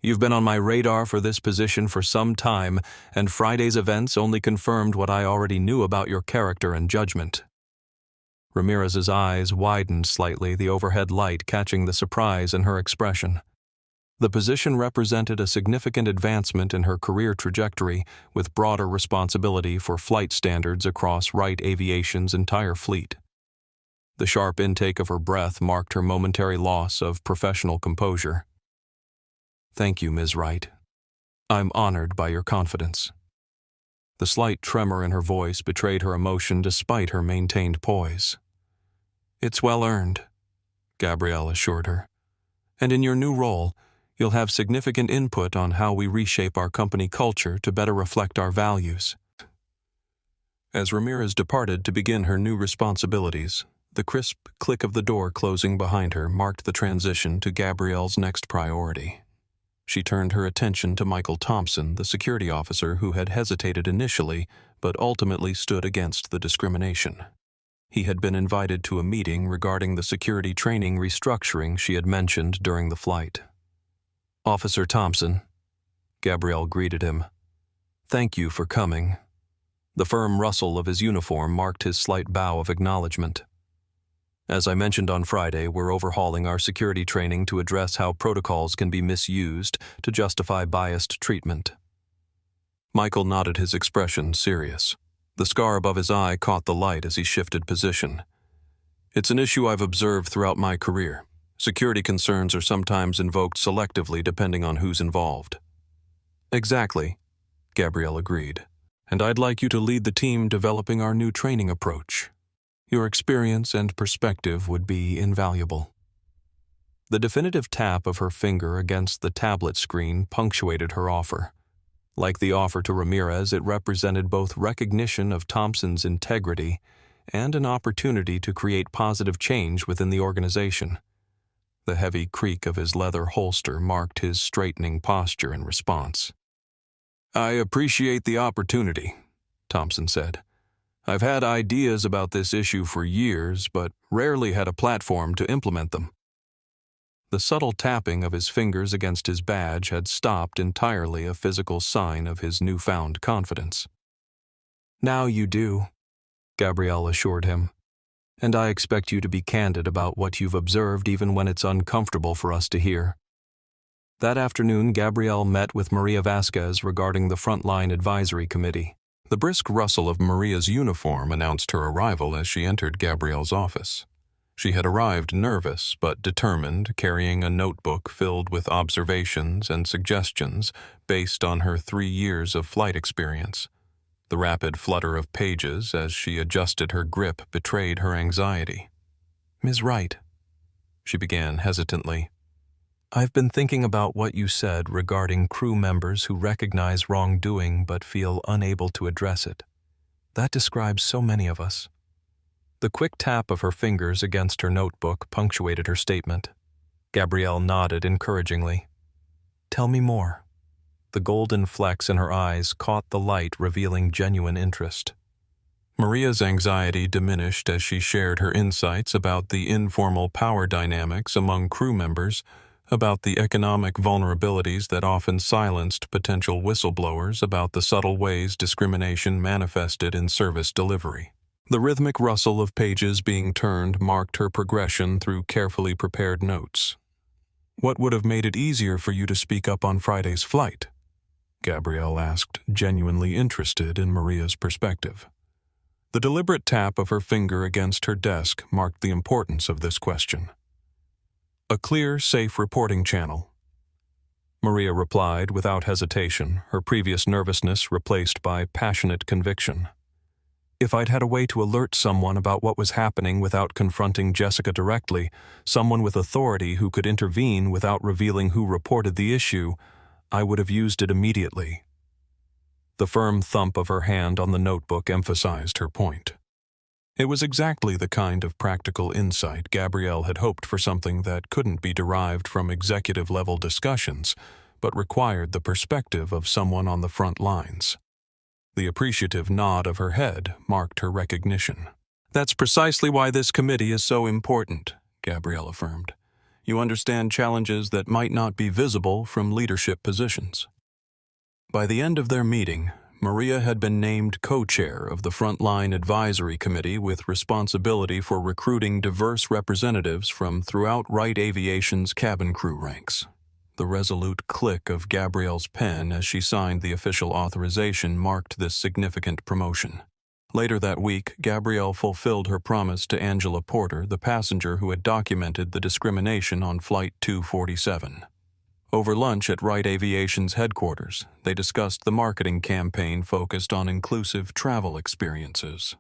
You've been on my radar for this position for some time, and Friday's events only confirmed what I already knew about your character and judgment. Ramirez's eyes widened slightly, the overhead light catching the surprise in her expression. The position represented a significant advancement in her career trajectory, with broader responsibility for flight standards across Wright Aviation's entire fleet. The sharp intake of her breath marked her momentary loss of professional composure. "Thank you, Ms. Wright. I'm honored by your confidence." The slight tremor in her voice betrayed her emotion despite her maintained poise. "It's well earned," Gabrielle assured her. "And in your new role, you'll have significant input on how we reshape our company culture to better reflect our values." As Ramirez departed to begin her new responsibilities, the crisp click of the door closing behind her marked the transition to Gabrielle's next priority. She turned her attention to Michael Thompson, the security officer who had hesitated initially but ultimately stood against the discrimination. He had been invited to a meeting regarding the security training restructuring she had mentioned during the flight. "Officer Thompson," Gabrielle greeted him. "Thank you for coming." The firm rustle of his uniform marked his slight bow of acknowledgement. "As I mentioned on Friday, we're overhauling our security training to address how protocols can be misused to justify biased treatment." Michael nodded, his expression serious. The scar above his eye caught the light as he shifted position. "It's an issue I've observed throughout my career. Security concerns are sometimes invoked selectively depending on who's involved." "Exactly," Gabrielle agreed. "And I'd like you to lead the team developing our new training approach. Your experience and perspective would be invaluable." The definitive tap of her finger against the tablet screen punctuated her offer. Like the offer to Ramirez, it represented both recognition of Thompson's integrity and an opportunity to create positive change within the organization. The heavy creak of his leather holster marked his straightening posture in response. "I appreciate the opportunity," Thompson said. "I've had ideas about this issue for years, but rarely had a platform to implement them." The subtle tapping of his fingers against his badge had stopped entirely, a physical sign of his newfound confidence. "Now you do," Gabrielle assured him. "And I expect you to be candid about what you've observed even when it's uncomfortable for us to hear." That afternoon, Gabrielle met with Maria Vasquez regarding the Frontline Advisory Committee. The brisk rustle of Maria's uniform announced her arrival as she entered Gabrielle's office. She had arrived nervous but determined, carrying a notebook filled with observations and suggestions based on her 3 years of flight experience. The rapid flutter of pages as she adjusted her grip betrayed her anxiety. "Ms. Wright," she began hesitantly, "I've been thinking about what you said regarding crew members who recognize wrongdoing but feel unable to address it. That describes so many of us." The quick tap of her fingers against her notebook punctuated her statement. Gabrielle nodded encouragingly. "Tell me more." The golden flecks in her eyes caught the light, revealing genuine interest. Maria's anxiety diminished as she shared her insights about the informal power dynamics among crew members, about the economic vulnerabilities that often silenced potential whistleblowers, about the subtle ways discrimination manifested in service delivery. The rhythmic rustle of pages being turned marked her progression through carefully prepared notes. "What would have made it easier for you to speak up on Friday's flight?" Gabrielle asked, genuinely interested in Maria's perspective. The deliberate tap of her finger against her desk marked the importance of this question. "A clear, safe reporting channel," Maria replied without hesitation, her previous nervousness replaced by passionate conviction. "If I'd had a way to alert someone about what was happening without confronting Jessica directly, someone with authority who could intervene without revealing who reported the issue, I would have used it immediately." The firm thump of her hand on the notebook emphasized her point. It was exactly the kind of practical insight Gabrielle had hoped for, something that couldn't be derived from executive-level discussions, but required the perspective of someone on the front lines. The appreciative nod of her head marked her recognition. "That's precisely why this committee is so important," Gabrielle affirmed. "You understand challenges that might not be visible from leadership positions." By the end of their meeting, Maria had been named co-chair of the Frontline Advisory Committee with responsibility for recruiting diverse representatives from throughout Wright Aviation's cabin crew ranks. The resolute click of Gabrielle's pen as she signed the official authorization marked this significant promotion. Later that week, Gabrielle fulfilled her promise to Angela Porter, the passenger who had documented the discrimination on Flight 247. Over lunch at Wright Aviation's headquarters, they discussed the marketing campaign focused on inclusive travel experiences.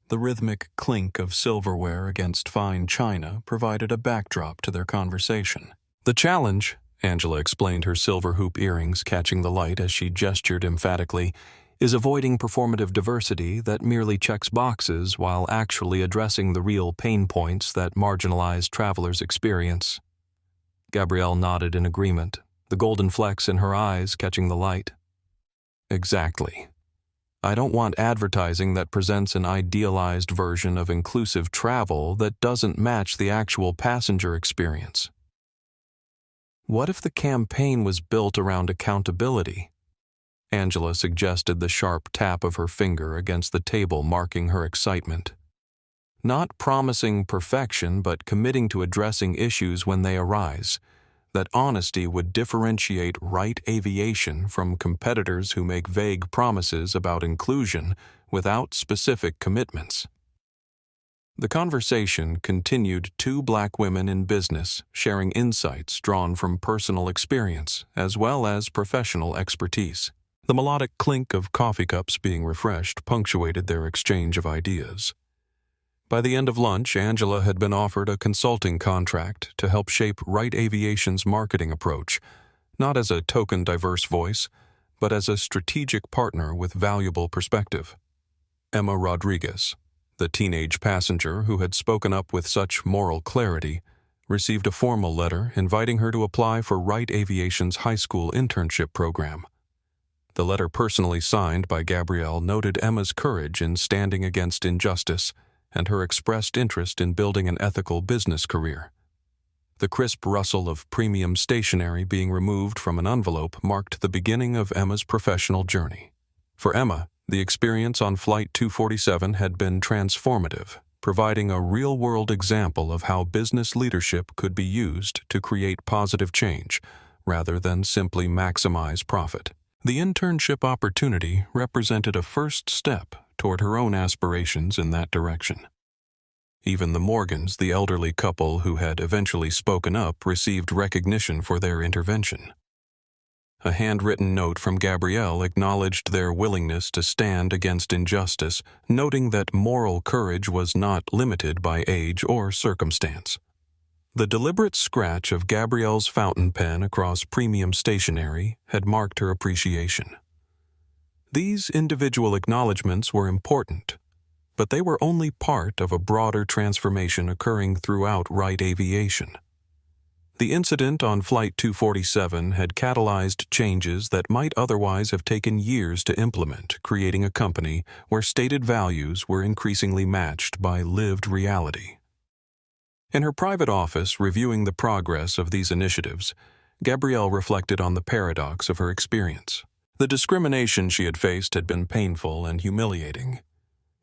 The rhythmic clink of silverware against fine china provided a backdrop to their conversation. "The challenge," Angela explained, her silver hoop earrings catching the light as she gestured emphatically, "is avoiding performative diversity that merely checks boxes while actually addressing the real pain points that marginalized travelers experience." Gabrielle nodded in agreement, the golden flecks in her eyes catching the light. "Exactly. I don't want advertising that presents an idealized version of inclusive travel that doesn't match the actual passenger experience." "What if the campaign was built around accountability?" Angela suggested, the sharp tap of her finger against the table marking her excitement. "Not promising perfection, but committing to addressing issues when they arise. That honesty would differentiate Wright Aviation from competitors who make vague promises about inclusion without specific commitments." The conversation continued, two Black women in business sharing insights drawn from personal experience as well as professional expertise. The melodic clink of coffee cups being refreshed punctuated their exchange of ideas. By the end of lunch, Angela had been offered a consulting contract to help shape Wright Aviation's marketing approach, not as a token diverse voice, but as a strategic partner with valuable perspective. Emma Rodriguez, the teenage passenger who had spoken up with such moral clarity, received a formal letter inviting her to apply for Wright Aviation's high school internship program. The letter, personally signed by Gabrielle, noted Emma's courage in standing against injustice and her expressed interest in building an ethical business career. The crisp rustle of premium stationery being removed from an envelope marked the beginning of Emma's professional journey. For Emma, the experience on Flight 247 had been transformative, providing a real-world example of how business leadership could be used to create positive change, rather than simply maximize profit. The internship opportunity represented a first step toward her own aspirations in that direction. Even the Morgans, the elderly couple who had eventually spoken up, received recognition for their intervention. A handwritten note from Gabrielle acknowledged their willingness to stand against injustice, noting that moral courage was not limited by age or circumstance. The deliberate scratch of Gabrielle's fountain pen across premium stationery had marked her appreciation. These individual acknowledgments were important, but they were only part of a broader transformation occurring throughout Wright Aviation. The incident on Flight 247 had catalyzed changes that might otherwise have taken years to implement, creating a company where stated values were increasingly matched by lived reality. In her private office, reviewing the progress of these initiatives, Gabrielle reflected on the paradox of her experience. The discrimination she had faced had been painful and humiliating,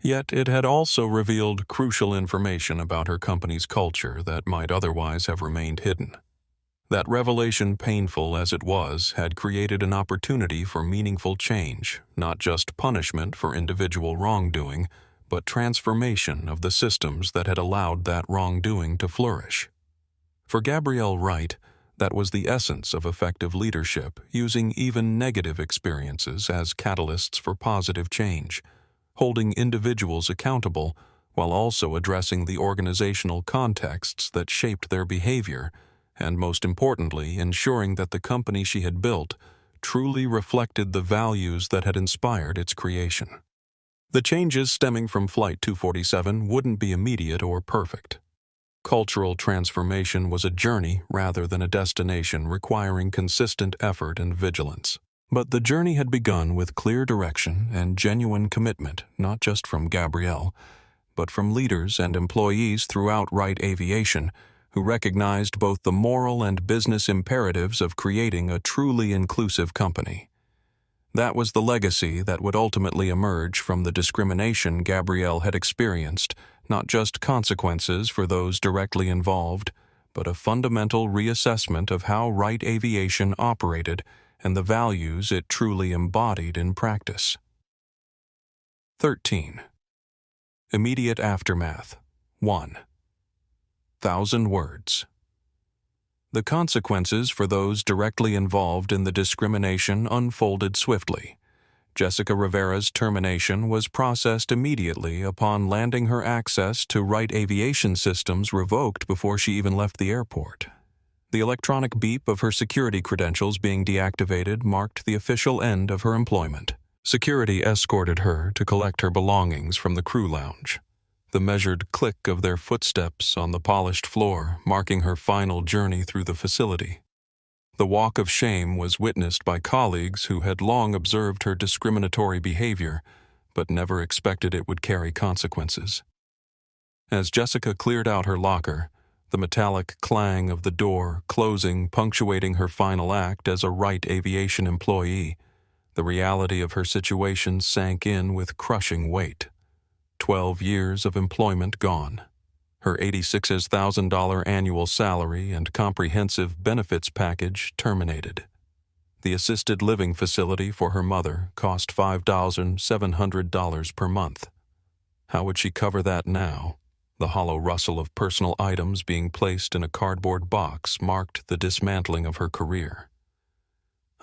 yet it had also revealed crucial information about her company's culture that might otherwise have remained hidden. That revelation, painful as it was, had created an opportunity for meaningful change, not just punishment for individual wrongdoing, but transformation of the systems that had allowed that wrongdoing to flourish. For Gabrielle Wright, that was the essence of effective leadership, using even negative experiences as catalysts for positive change, holding individuals accountable while also addressing the organizational contexts that shaped their behavior, and most importantly, ensuring that the company she had built truly reflected the values that had inspired its creation. The changes stemming from Flight 247 wouldn't be immediate or perfect. Cultural transformation was a journey rather than a destination, requiring consistent effort and vigilance. But the journey had begun with clear direction and genuine commitment, not just from Gabrielle, but from leaders and employees throughout Wright Aviation, who recognized both the moral and business imperatives of creating a truly inclusive company. That was the legacy that would ultimately emerge from the discrimination Gabrielle had experienced, not just consequences for those directly involved, but a fundamental reassessment of how Wright Aviation operated and the values it truly embodied in practice. 13. Immediate aftermath. 1. 1,000 words. The consequences for those directly involved in the discrimination unfolded swiftly. Jessica Rivera's termination was processed immediately upon landing her access to Wright Aviation systems revoked before she even left the airport. The electronic beep of her security credentials being deactivated marked the official end of her employment. Security escorted her to collect her belongings from the crew lounge, the measured click of their footsteps on the polished floor marking her final journey through the facility. The walk of shame was witnessed by colleagues who had long observed her discriminatory behavior, but never expected it would carry consequences. As Jessica cleared out her locker, the metallic clang of the door closing punctuating her final act as a Wright Aviation employee, the reality of her situation sank in with crushing weight. 12 years of employment gone. Her $86,000 annual salary and comprehensive benefits package terminated. The assisted living facility for her mother cost $5,700 per month. How would she cover that now? The hollow rustle of personal items being placed in a cardboard box marked the dismantling of her career.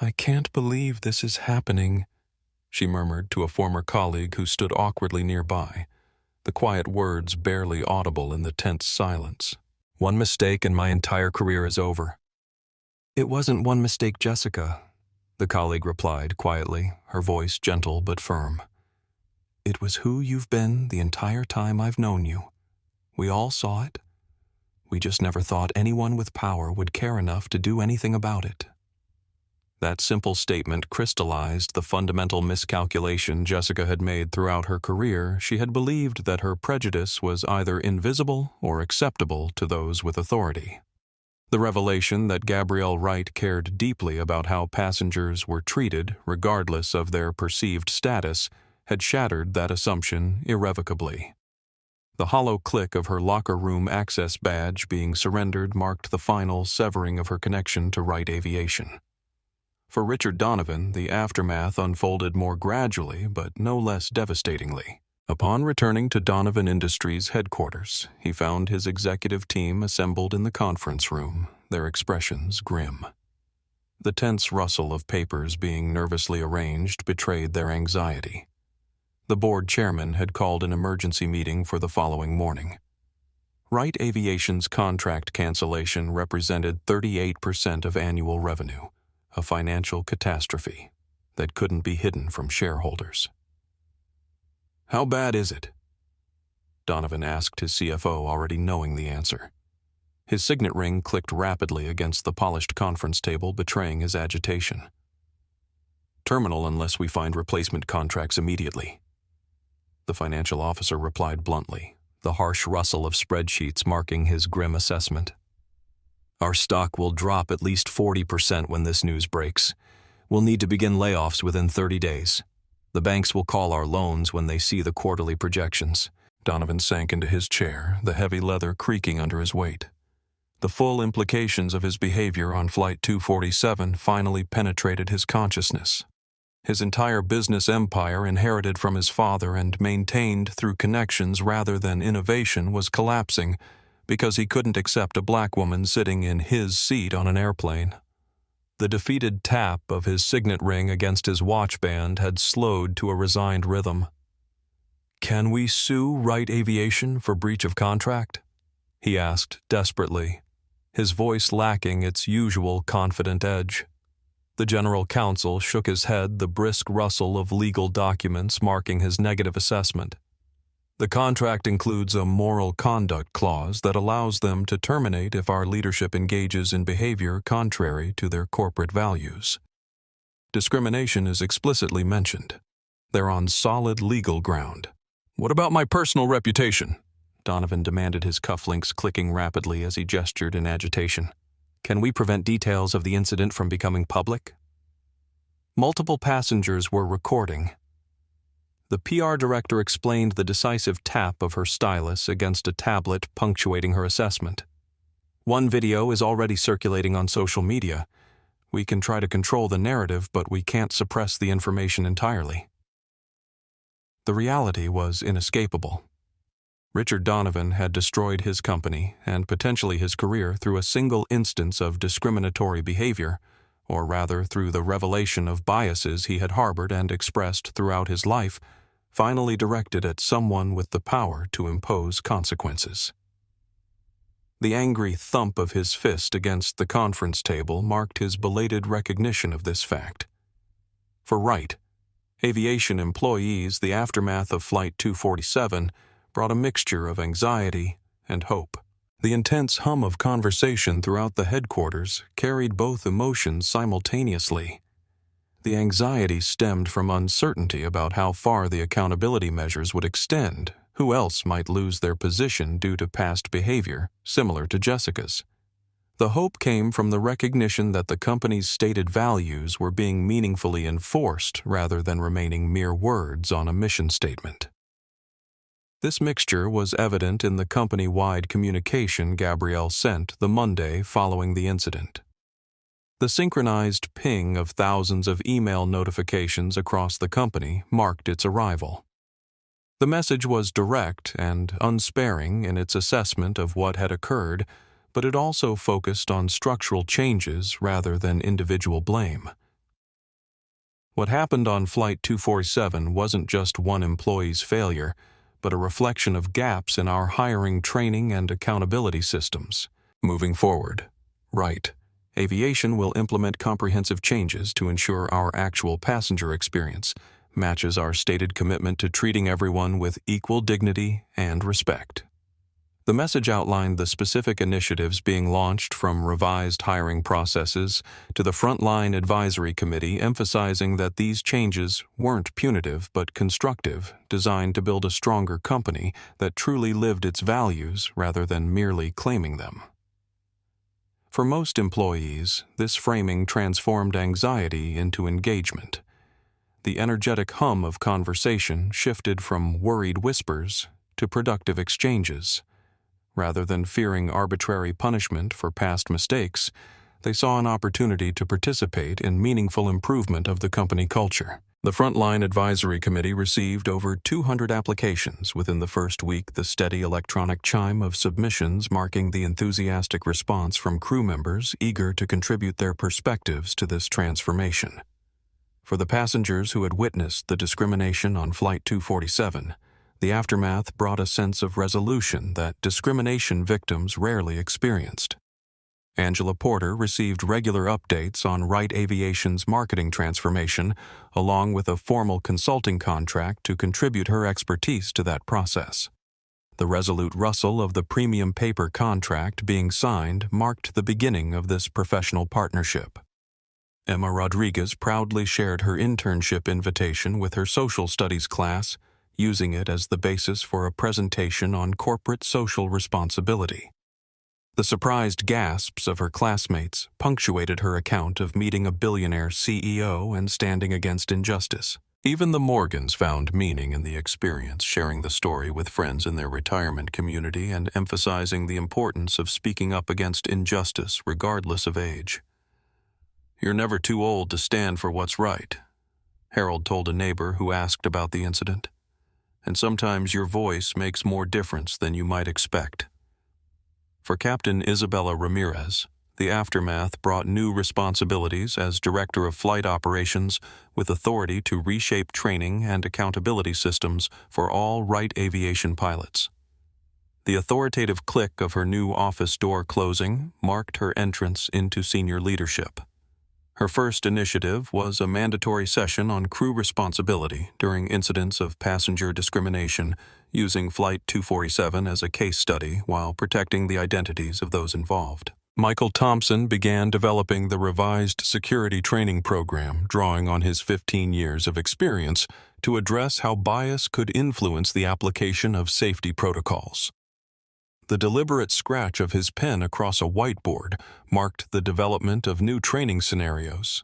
"I can't believe this is happening," she murmured to a former colleague who stood awkwardly nearby, the quiet words barely audible in the tense silence. "One mistake and my entire career is over." "It wasn't one mistake, Jessica," the colleague replied quietly, her voice gentle but firm. "It was who you've been the entire time I've known you. We all saw it. We just never thought anyone with power would care enough to do anything about it." That simple statement crystallized the fundamental miscalculation Jessica had made throughout her career. She had believed that her prejudice was either invisible or acceptable to those with authority. The revelation that Gabrielle Wright cared deeply about how passengers were treated, regardless of their perceived status, had shattered that assumption irrevocably. The hollow click of her locker room access badge being surrendered marked the final severing of her connection to Wright Aviation. For Richard Donovan, the aftermath unfolded more gradually, but no less devastatingly. Upon returning to Donovan Industries headquarters, he found his executive team assembled in the conference room, their expressions grim. The tense rustle of papers being nervously arranged betrayed their anxiety. The board chairman had called an emergency meeting for the following morning. Wright Aviation's contract cancellation represented 38% of annual revenue, a financial catastrophe that couldn't be hidden from shareholders. "How bad is it?" Donovan asked his CFO, already knowing the answer. His signet ring clicked rapidly against the polished conference table, betraying his agitation. "Terminal unless we find replacement contracts immediately," the financial officer replied bluntly, the harsh rustle of spreadsheets marking his grim assessment. "Our stock will drop at least 40% when this news breaks. We'll need to begin layoffs within 30 days. The banks will call our loans when they see the quarterly projections." Donovan sank into his chair, the heavy leather creaking under his weight. The full implications of his behavior on Flight 247 finally penetrated his consciousness. His entire business empire, inherited from his father and maintained through connections rather than innovation, was collapsing because he couldn't accept a black woman sitting in his seat on an airplane. The defeated tap of his signet ring against his watch band had slowed to a resigned rhythm. "Can we sue Wright Aviation for breach of contract?" he asked desperately, his voice lacking its usual confident edge. The general counsel shook his head, the brisk rustle of legal documents marking his negative assessment. "The contract includes a moral conduct clause that allows them to terminate if our leadership engages in behavior contrary to their corporate values. Discrimination is explicitly mentioned. They're on solid legal ground." "What about my personal reputation?" Donovan demanded, his cufflinks clicking rapidly as he gestured in agitation. "Can we prevent details of the incident from becoming public?" Multiple passengers were recording. The PR director explained the decisive tap of her stylus against a tablet punctuating her assessment. One video is already circulating on social media. We can try to control the narrative, but we can't suppress the information entirely. The reality was inescapable. Richard Donovan had destroyed his company and potentially his career through a single instance of discriminatory behavior, or rather through the revelation of biases he had harbored and expressed throughout his life, finally directed at someone with the power to impose consequences. The angry thump of his fist against the conference table marked his belated recognition of this fact. For Wright, aviation employees, the aftermath of Flight 247 brought a mixture of anxiety and hope. The intense hum of conversation throughout the headquarters carried both emotions simultaneously. The anxiety stemmed from uncertainty about how far the accountability measures would extend, who else might lose their position due to past behavior similar to Jessica's. The hope came from the recognition that the company's stated values were being meaningfully enforced rather than remaining mere words on a mission statement. This mixture was evident in the company-wide communication Gabrielle sent the Monday following the incident. The synchronized ping of thousands of email notifications across the company marked its arrival. The message was direct and unsparing in its assessment of what had occurred, but it also focused on structural changes rather than individual blame. What happened on Flight 247 wasn't just one employee's failure, but a reflection of gaps in our hiring, training, and accountability systems. Moving forward, Wright, Aviation will implement comprehensive changes to ensure our actual passenger experience matches our stated commitment to treating everyone with equal dignity and respect. The message outlined the specific initiatives being launched, from revised hiring processes to the Frontline Advisory Committee, emphasizing that these changes weren't punitive but constructive, designed to build a stronger company that truly lived its values rather than merely claiming them. For most employees, this framing transformed anxiety into engagement. The energetic hum of conversation shifted from worried whispers to productive exchanges. Rather than fearing arbitrary punishment for past mistakes, they saw an opportunity to participate in meaningful improvement of the company culture. The Frontline Advisory Committee received over 200 applications within the first week, the steady electronic chime of submissions marking the enthusiastic response from crew members eager to contribute their perspectives to this transformation. For the passengers who had witnessed the discrimination on Flight 247, the aftermath brought a sense of resolution that discrimination victims rarely experienced. Angela Porter received regular updates on Wright Aviation's marketing transformation, along with a formal consulting contract to contribute her expertise to that process. The resolute rustle of the premium paper contract being signed marked the beginning of this professional partnership. Emma Rodriguez proudly shared her internship invitation with her social studies class, using it as the basis for a presentation on corporate social responsibility. The surprised gasps of her classmates punctuated her account of meeting a billionaire CEO and standing against injustice. Even the Morgans found meaning in the experience, sharing the story with friends in their retirement community and emphasizing the importance of speaking up against injustice regardless of age. "You're never too old to stand for what's right," Harold told a neighbor who asked about the incident. "And sometimes your voice makes more difference than you might expect." For Captain Isabella Ramirez, the aftermath brought new responsibilities as Director of Flight Operations, with authority to reshape training and accountability systems for all Wright Aviation pilots. The authoritative click of her new office door closing marked her entrance into senior leadership. Her first initiative was a mandatory session on crew responsibility during incidents of passenger discrimination, using Flight 247 as a case study while protecting the identities of those involved. Michael Thompson began developing the revised security training program, drawing on his 15 years of experience to address how bias could influence the application of safety protocols. The deliberate scratch of his pen across a whiteboard marked the development of new training scenarios.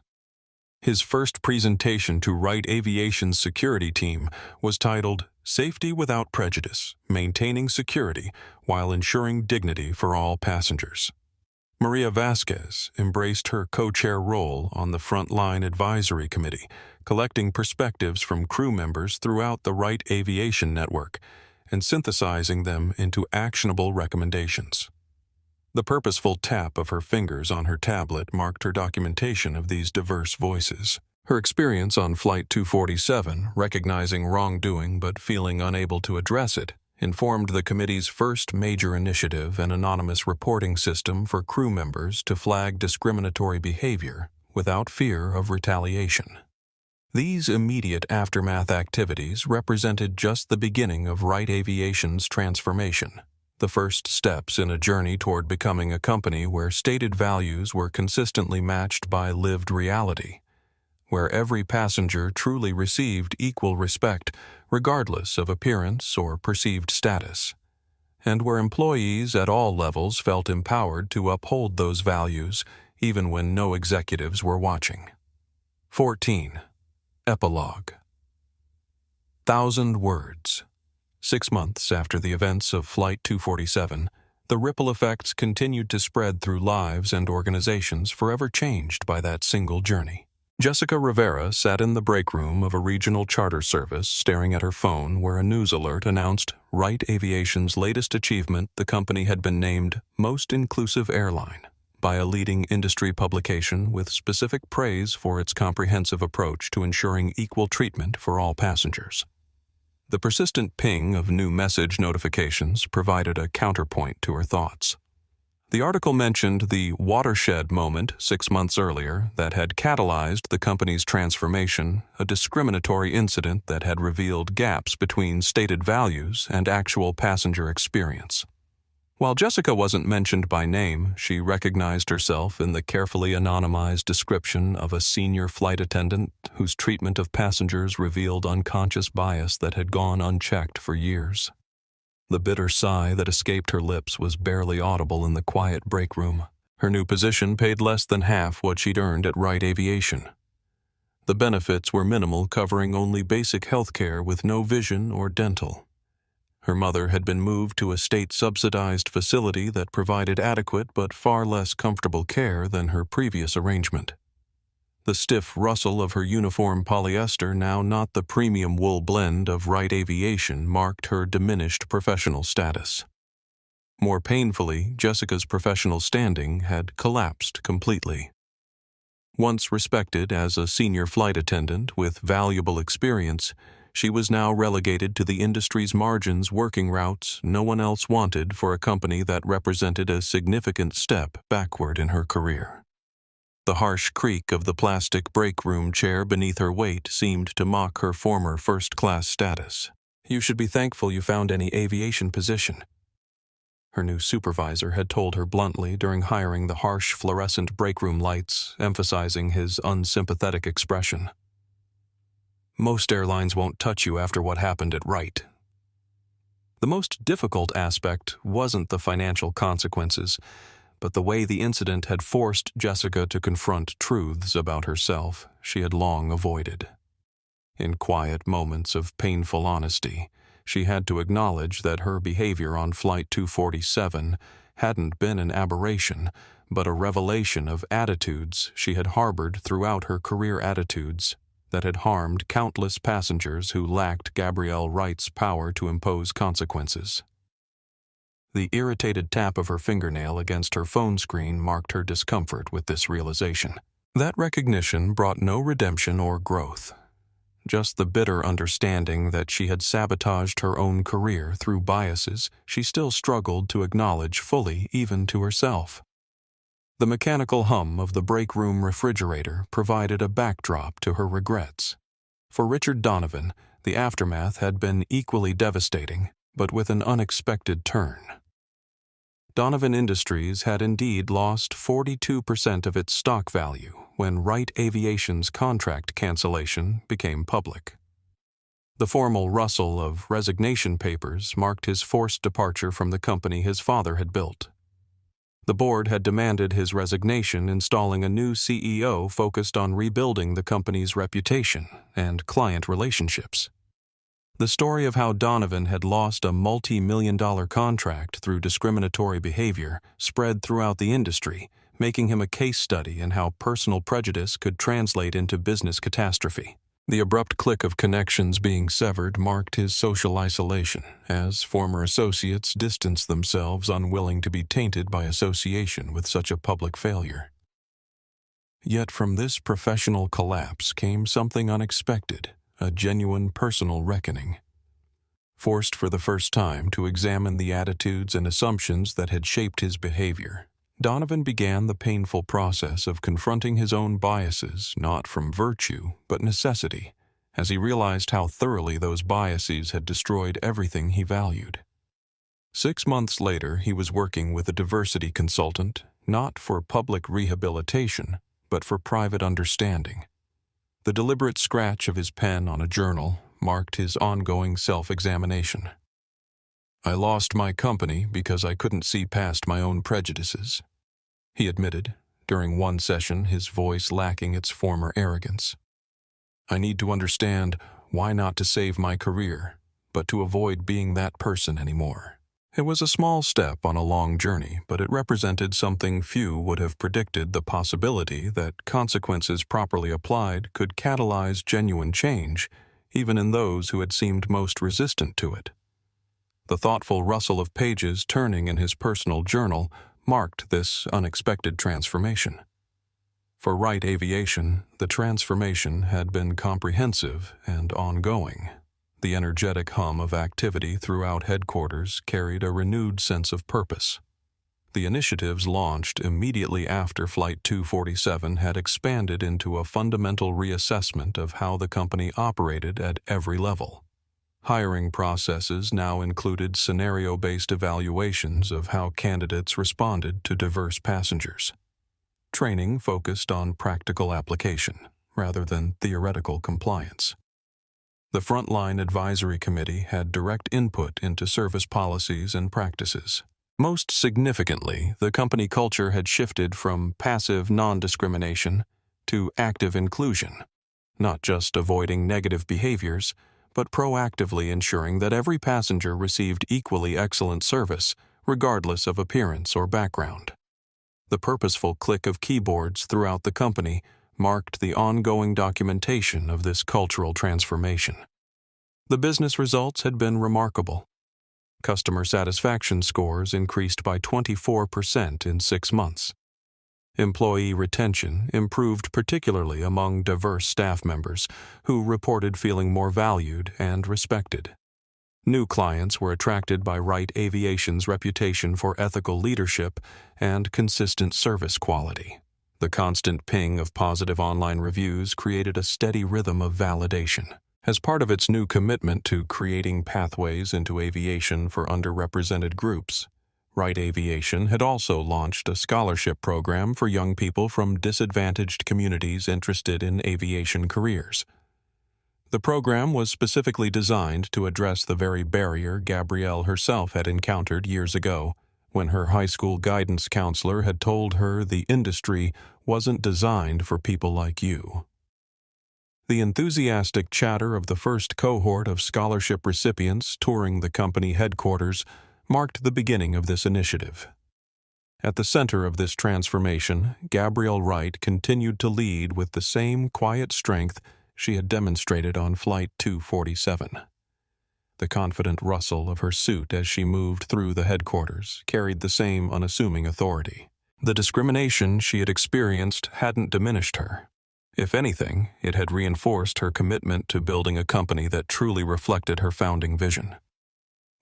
His first presentation to Wright Aviation's security team was titled "Safety Without Prejudice, Maintaining Security While Ensuring Dignity for All Passengers." Maria Vasquez embraced her co-chair role on the Frontline Advisory Committee, collecting perspectives from crew members throughout the Wright Aviation network and synthesizing them into actionable recommendations. The purposeful tap of her fingers on her tablet marked her documentation of these diverse voices. Her experience on Flight 247, recognizing wrongdoing but feeling unable to address it, informed the committee's first major initiative, an anonymous reporting system for crew members to flag discriminatory behavior without fear of retaliation. These immediate aftermath activities represented just the beginning of Wright Aviation's transformation, the first steps in a journey toward becoming a company where stated values were consistently matched by lived reality, where every passenger truly received equal respect regardless of appearance or perceived status, and where employees at all levels felt empowered to uphold those values even when no executives were watching. 14. Epilogue. 1,000 words. 6 months after the events of Flight 247, the ripple effects continued to spread through lives and organizations forever changed by that single journey. Jessica Rivera sat in the break room of a regional charter service staring at her phone where a news alert announced Wright Aviation's latest achievement: the company had been named Most Inclusive Airline by a leading industry publication with specific praise for its comprehensive approach to ensuring equal treatment for all passengers. The persistent ping of new message notifications provided a counterpoint to her thoughts. The article mentioned the watershed moment 6 months earlier that had catalyzed the company's transformation, a discriminatory incident that had revealed gaps between stated values and actual passenger experience. While Jessica wasn't mentioned by name, she recognized herself in the carefully anonymized description of a senior flight attendant whose treatment of passengers revealed unconscious bias that had gone unchecked for years. The bitter sigh that escaped her lips was barely audible in the quiet break room. Her new position paid less than half what she'd earned at Wright Aviation. The benefits were minimal, covering only basic health care with no vision or dental. Her mother had been moved to a state-subsidized facility that provided adequate but far less comfortable care than her previous arrangement. The stiff rustle of her uniform polyester, now not the premium wool blend of Wright Aviation, marked her diminished professional status. More painfully, Jessica's professional standing had collapsed completely. Once respected as a senior flight attendant with valuable experience, she was now relegated to the industry's margins, working routes no one else wanted for a company that represented a significant step backward in her career. The harsh creak of the plastic break room chair beneath her weight seemed to mock her former first-class status. "You should be thankful you found any aviation position," her new supervisor had told her bluntly during hiring the harsh fluorescent break room lights, emphasizing his unsympathetic expression. "Most airlines won't touch you after what happened at Wright." The most difficult aspect wasn't the financial consequences, but the way the incident had forced Jessica to confront truths about herself she had long avoided. In quiet moments of painful honesty, she had to acknowledge that her behavior on Flight 247 hadn't been an aberration, but a revelation of attitudes she had harbored throughout her career, attitudes that had harmed countless passengers who lacked Gabrielle Wright's power to impose consequences. The irritated tap of her fingernail against her phone screen marked her discomfort with this realization. That recognition brought no redemption or growth, just the bitter understanding that she had sabotaged her own career through biases she still struggled to acknowledge fully, even to herself. The mechanical hum of the break room refrigerator provided a backdrop to her regrets. For Richard Donovan, the aftermath had been equally devastating, but with an unexpected turn. Donovan Industries had indeed lost 42% of its stock value when Wright Aviation's contract cancellation became public. The formal rustle of resignation papers marked his forced departure from the company his father had built. The board had demanded his resignation, installing a new CEO focused on rebuilding the company's reputation and client relationships. The story of how Donovan had lost a multi-million-dollar contract through discriminatory behavior spread throughout the industry, making him a case study in how personal prejudice could translate into business catastrophe. The abrupt click of connections being severed marked his social isolation, as former associates distanced themselves, unwilling to be tainted by association with such a public failure. Yet from this professional collapse came something unexpected, a genuine personal reckoning. Forced for the first time to examine the attitudes and assumptions that had shaped his behavior, Donovan began the painful process of confronting his own biases, not from virtue, but necessity, as he realized how thoroughly those biases had destroyed everything he valued. 6 months later, he was working with a diversity consultant, not for public rehabilitation, but for private understanding. The deliberate scratch of his pen on a journal marked his ongoing self-examination. "I lost my company because I couldn't see past my own prejudices," he admitted, during one session, his voice lacking its former arrogance. "I need to understand why not to save my career, but to avoid being that person anymore." It was a small step on a long journey, but it represented something few would have predicted: the possibility that consequences properly applied could catalyze genuine change, even in those who had seemed most resistant to it. The thoughtful rustle of pages turning in his personal journal marked this unexpected transformation. For Wright Aviation, the transformation had been comprehensive and ongoing. The energetic hum of activity throughout headquarters carried a renewed sense of purpose. The initiatives launched immediately after Flight 247 had expanded into a fundamental reassessment of how the company operated at every level. Hiring processes now included scenario-based evaluations of how candidates responded to diverse passengers. Training focused on practical application, rather than theoretical compliance. The Frontline Advisory Committee had direct input into service policies and practices. Most significantly, the company culture had shifted from passive non-discrimination to active inclusion, not just avoiding negative behaviors, but proactively ensuring that every passenger received equally excellent service, regardless of appearance or background. The purposeful click of keyboards throughout the company marked the ongoing documentation of this cultural transformation. The business results had been remarkable. Customer satisfaction scores increased by 24% in 6 months. Employee retention improved, particularly among diverse staff members who reported feeling more valued and respected. New clients were attracted by Wright Aviation's reputation for ethical leadership and consistent service quality. The constant ping of positive online reviews created a steady rhythm of validation. As part of its new commitment to creating pathways into aviation for underrepresented groups, Wright Aviation had also launched a scholarship program for young people from disadvantaged communities interested in aviation careers. The program was specifically designed to address the very barrier Gabrielle herself had encountered years ago, when her high school guidance counselor had told her the industry wasn't designed for people like you. The enthusiastic chatter of the first cohort of scholarship recipients touring the company headquarters marked the beginning of this initiative. At the center of this transformation, Gabrielle Wright continued to lead with the same quiet strength she had demonstrated on Flight 247. The confident rustle of her suit as she moved through the headquarters carried the same unassuming authority. The discrimination she had experienced hadn't diminished her. If anything, it had reinforced her commitment to building a company that truly reflected her founding vision.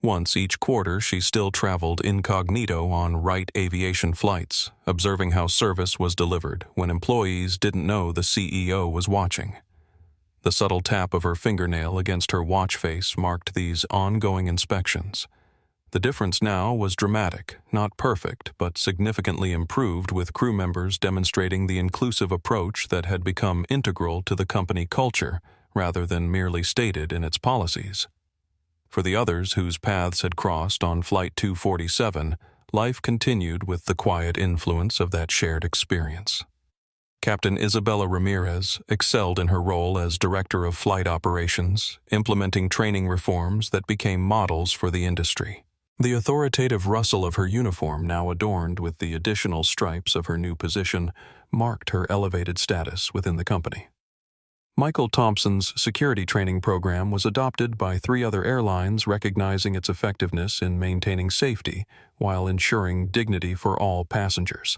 Once each quarter, she still traveled incognito on Wright Aviation flights, observing how service was delivered when employees didn't know the CEO was watching. The subtle tap of her fingernail against her watch face marked these ongoing inspections. The difference now was dramatic, not perfect, but significantly improved, with crew members demonstrating the inclusive approach that had become integral to the company culture rather than merely stated in its policies. For the others whose paths had crossed on Flight 247, life continued with the quiet influence of that shared experience. Captain Isabella Ramirez excelled in her role as Director of Flight Operations, implementing training reforms that became models for the industry. The authoritative rustle of her uniform, now adorned with the additional stripes of her new position, marked her elevated status within the company. Michael Thompson's security training program was adopted by 3 other airlines, recognizing its effectiveness in maintaining safety while ensuring dignity for all passengers.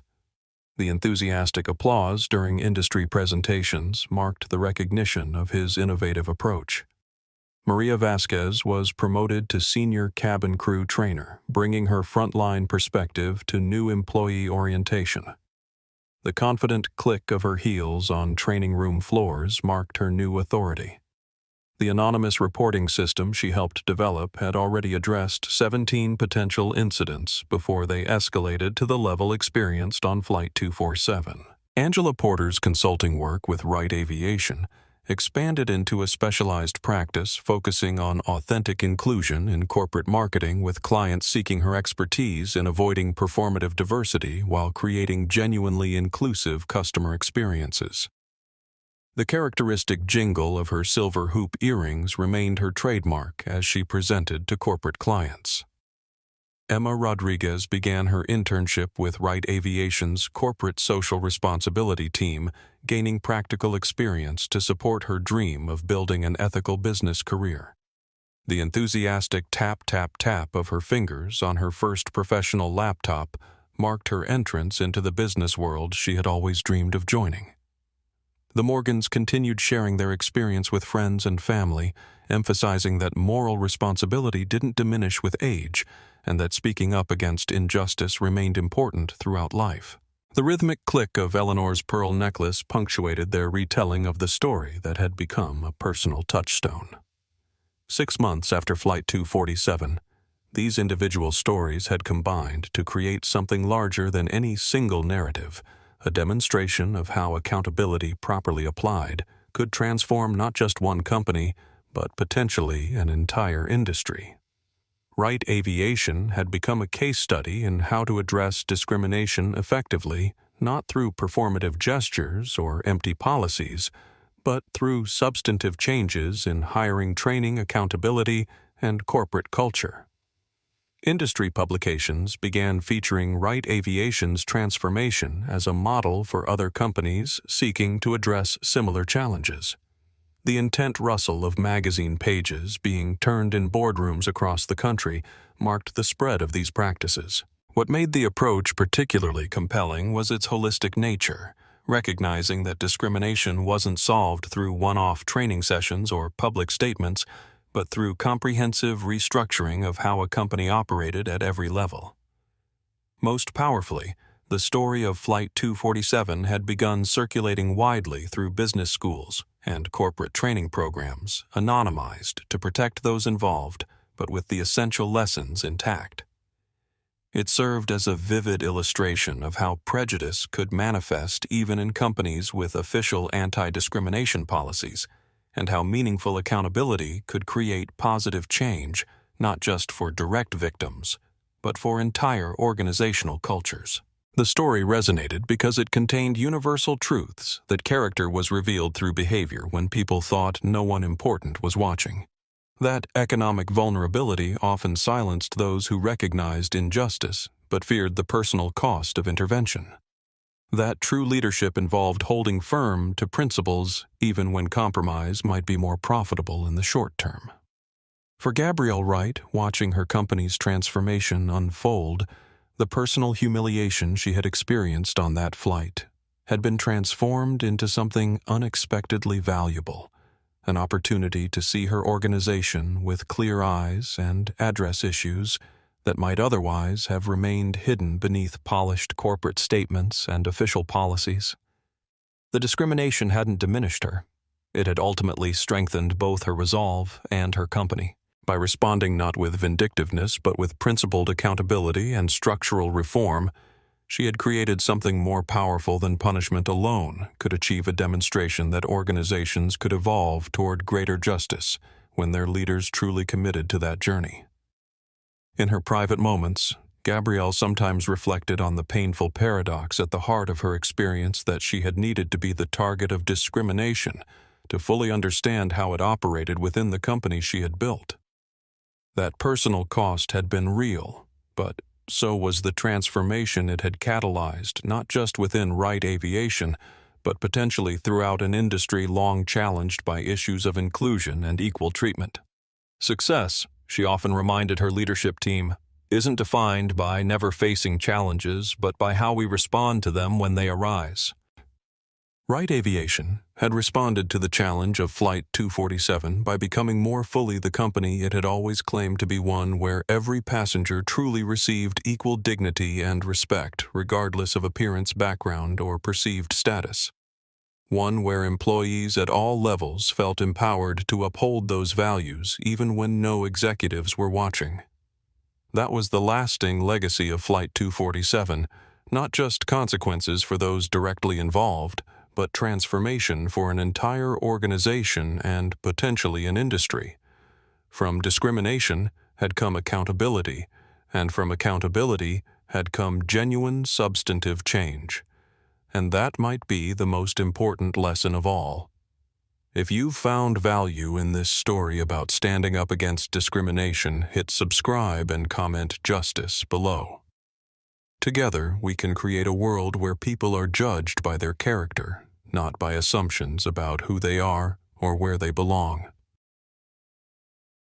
The enthusiastic applause during industry presentations marked the recognition of his innovative approach. Maria Vasquez was promoted to senior cabin crew trainer, bringing her frontline perspective to new employee orientation. The confident click of her heels on training room floors marked her new authority. The anonymous reporting system she helped develop had already addressed 17 potential incidents before they escalated to the level experienced on Flight 247. Angela Porter's consulting work with Wright Aviation expanded into a specialized practice focusing on authentic inclusion in corporate marketing, with clients seeking her expertise in avoiding performative diversity while creating genuinely inclusive customer experiences. The characteristic jingle of her silver hoop earrings remained her trademark as she presented to corporate clients. Emma Rodriguez began her internship with Wright Aviation's corporate social responsibility team, gaining practical experience to support her dream of building an ethical business career. The enthusiastic tap-tap-tap of her fingers on her first professional laptop marked her entrance into the business world she had always dreamed of joining. The Morgans continued sharing their experience with friends and family, emphasizing that moral responsibility didn't diminish with age and that speaking up against injustice remained important throughout life. The rhythmic click of Eleanor's pearl necklace punctuated their retelling of the story that had become a personal touchstone. 6 months after Flight 247, these individual stories had combined to create something larger than any single narrative, a demonstration of how accountability properly applied could transform not just one company, but potentially an entire industry. Wright Aviation had become a case study in how to address discrimination effectively, not through performative gestures or empty policies, but through substantive changes in hiring, training, accountability, and corporate culture. Industry publications began featuring Wright Aviation's transformation as a model for other companies seeking to address similar challenges. The intent rustle of magazine pages being turned in boardrooms across the country marked the spread of these practices. What made the approach particularly compelling was its holistic nature, recognizing that discrimination wasn't solved through one-off training sessions or public statements, but through comprehensive restructuring of how a company operated at every level. Most powerfully, the story of Flight 247 had begun circulating widely through business schools and corporate training programs, anonymized to protect those involved, but with the essential lessons intact. It served as a vivid illustration of how prejudice could manifest even in companies with official anti-discrimination policies, and how meaningful accountability could create positive change, not just for direct victims, but for entire organizational cultures. The story resonated because it contained universal truths that character was revealed through behavior when people thought no one important was watching. That economic vulnerability often silenced those who recognized injustice but feared the personal cost of intervention. That true leadership involved holding firm to principles even when compromise might be more profitable in the short term. For Gabrielle Wright, watching her company's transformation unfold, the personal humiliation she had experienced on that flight had been transformed into something unexpectedly valuable, an opportunity to see her organization with clear eyes and address issues that might otherwise have remained hidden beneath polished corporate statements and official policies. The discrimination hadn't diminished her. It had ultimately strengthened both her resolve and her company. By responding not with vindictiveness but with principled accountability and structural reform, she had created something more powerful than punishment alone could achieve, a demonstration that organizations could evolve toward greater justice when their leaders truly committed to that journey. In her private moments, Gabrielle sometimes reflected on the painful paradox at the heart of her experience that she had needed to be the target of discrimination to fully understand how it operated within the company she had built. That personal cost had been real, but so was the transformation it had catalyzed, not just within Wright Aviation, but potentially throughout an industry long challenged by issues of inclusion and equal treatment. Success, she often reminded her leadership team, isn't defined by never facing challenges, but by how we respond to them when they arise. Wright Aviation had responded to the challenge of Flight 247 by becoming more fully the company it had always claimed to be, one where every passenger truly received equal dignity and respect regardless of appearance, background, or perceived status. One where employees at all levels felt empowered to uphold those values even when no executives were watching. That was the lasting legacy of Flight 247, not just consequences for those directly involved, but transformation for an entire organization and potentially an industry. From discrimination had come accountability, and from accountability had come genuine substantive change. And that might be the most important lesson of all. If you've found value in this story about standing up against discrimination, hit subscribe and comment justice below. Together, we can create a world where people are judged by their character, not by assumptions about who they are or where they belong.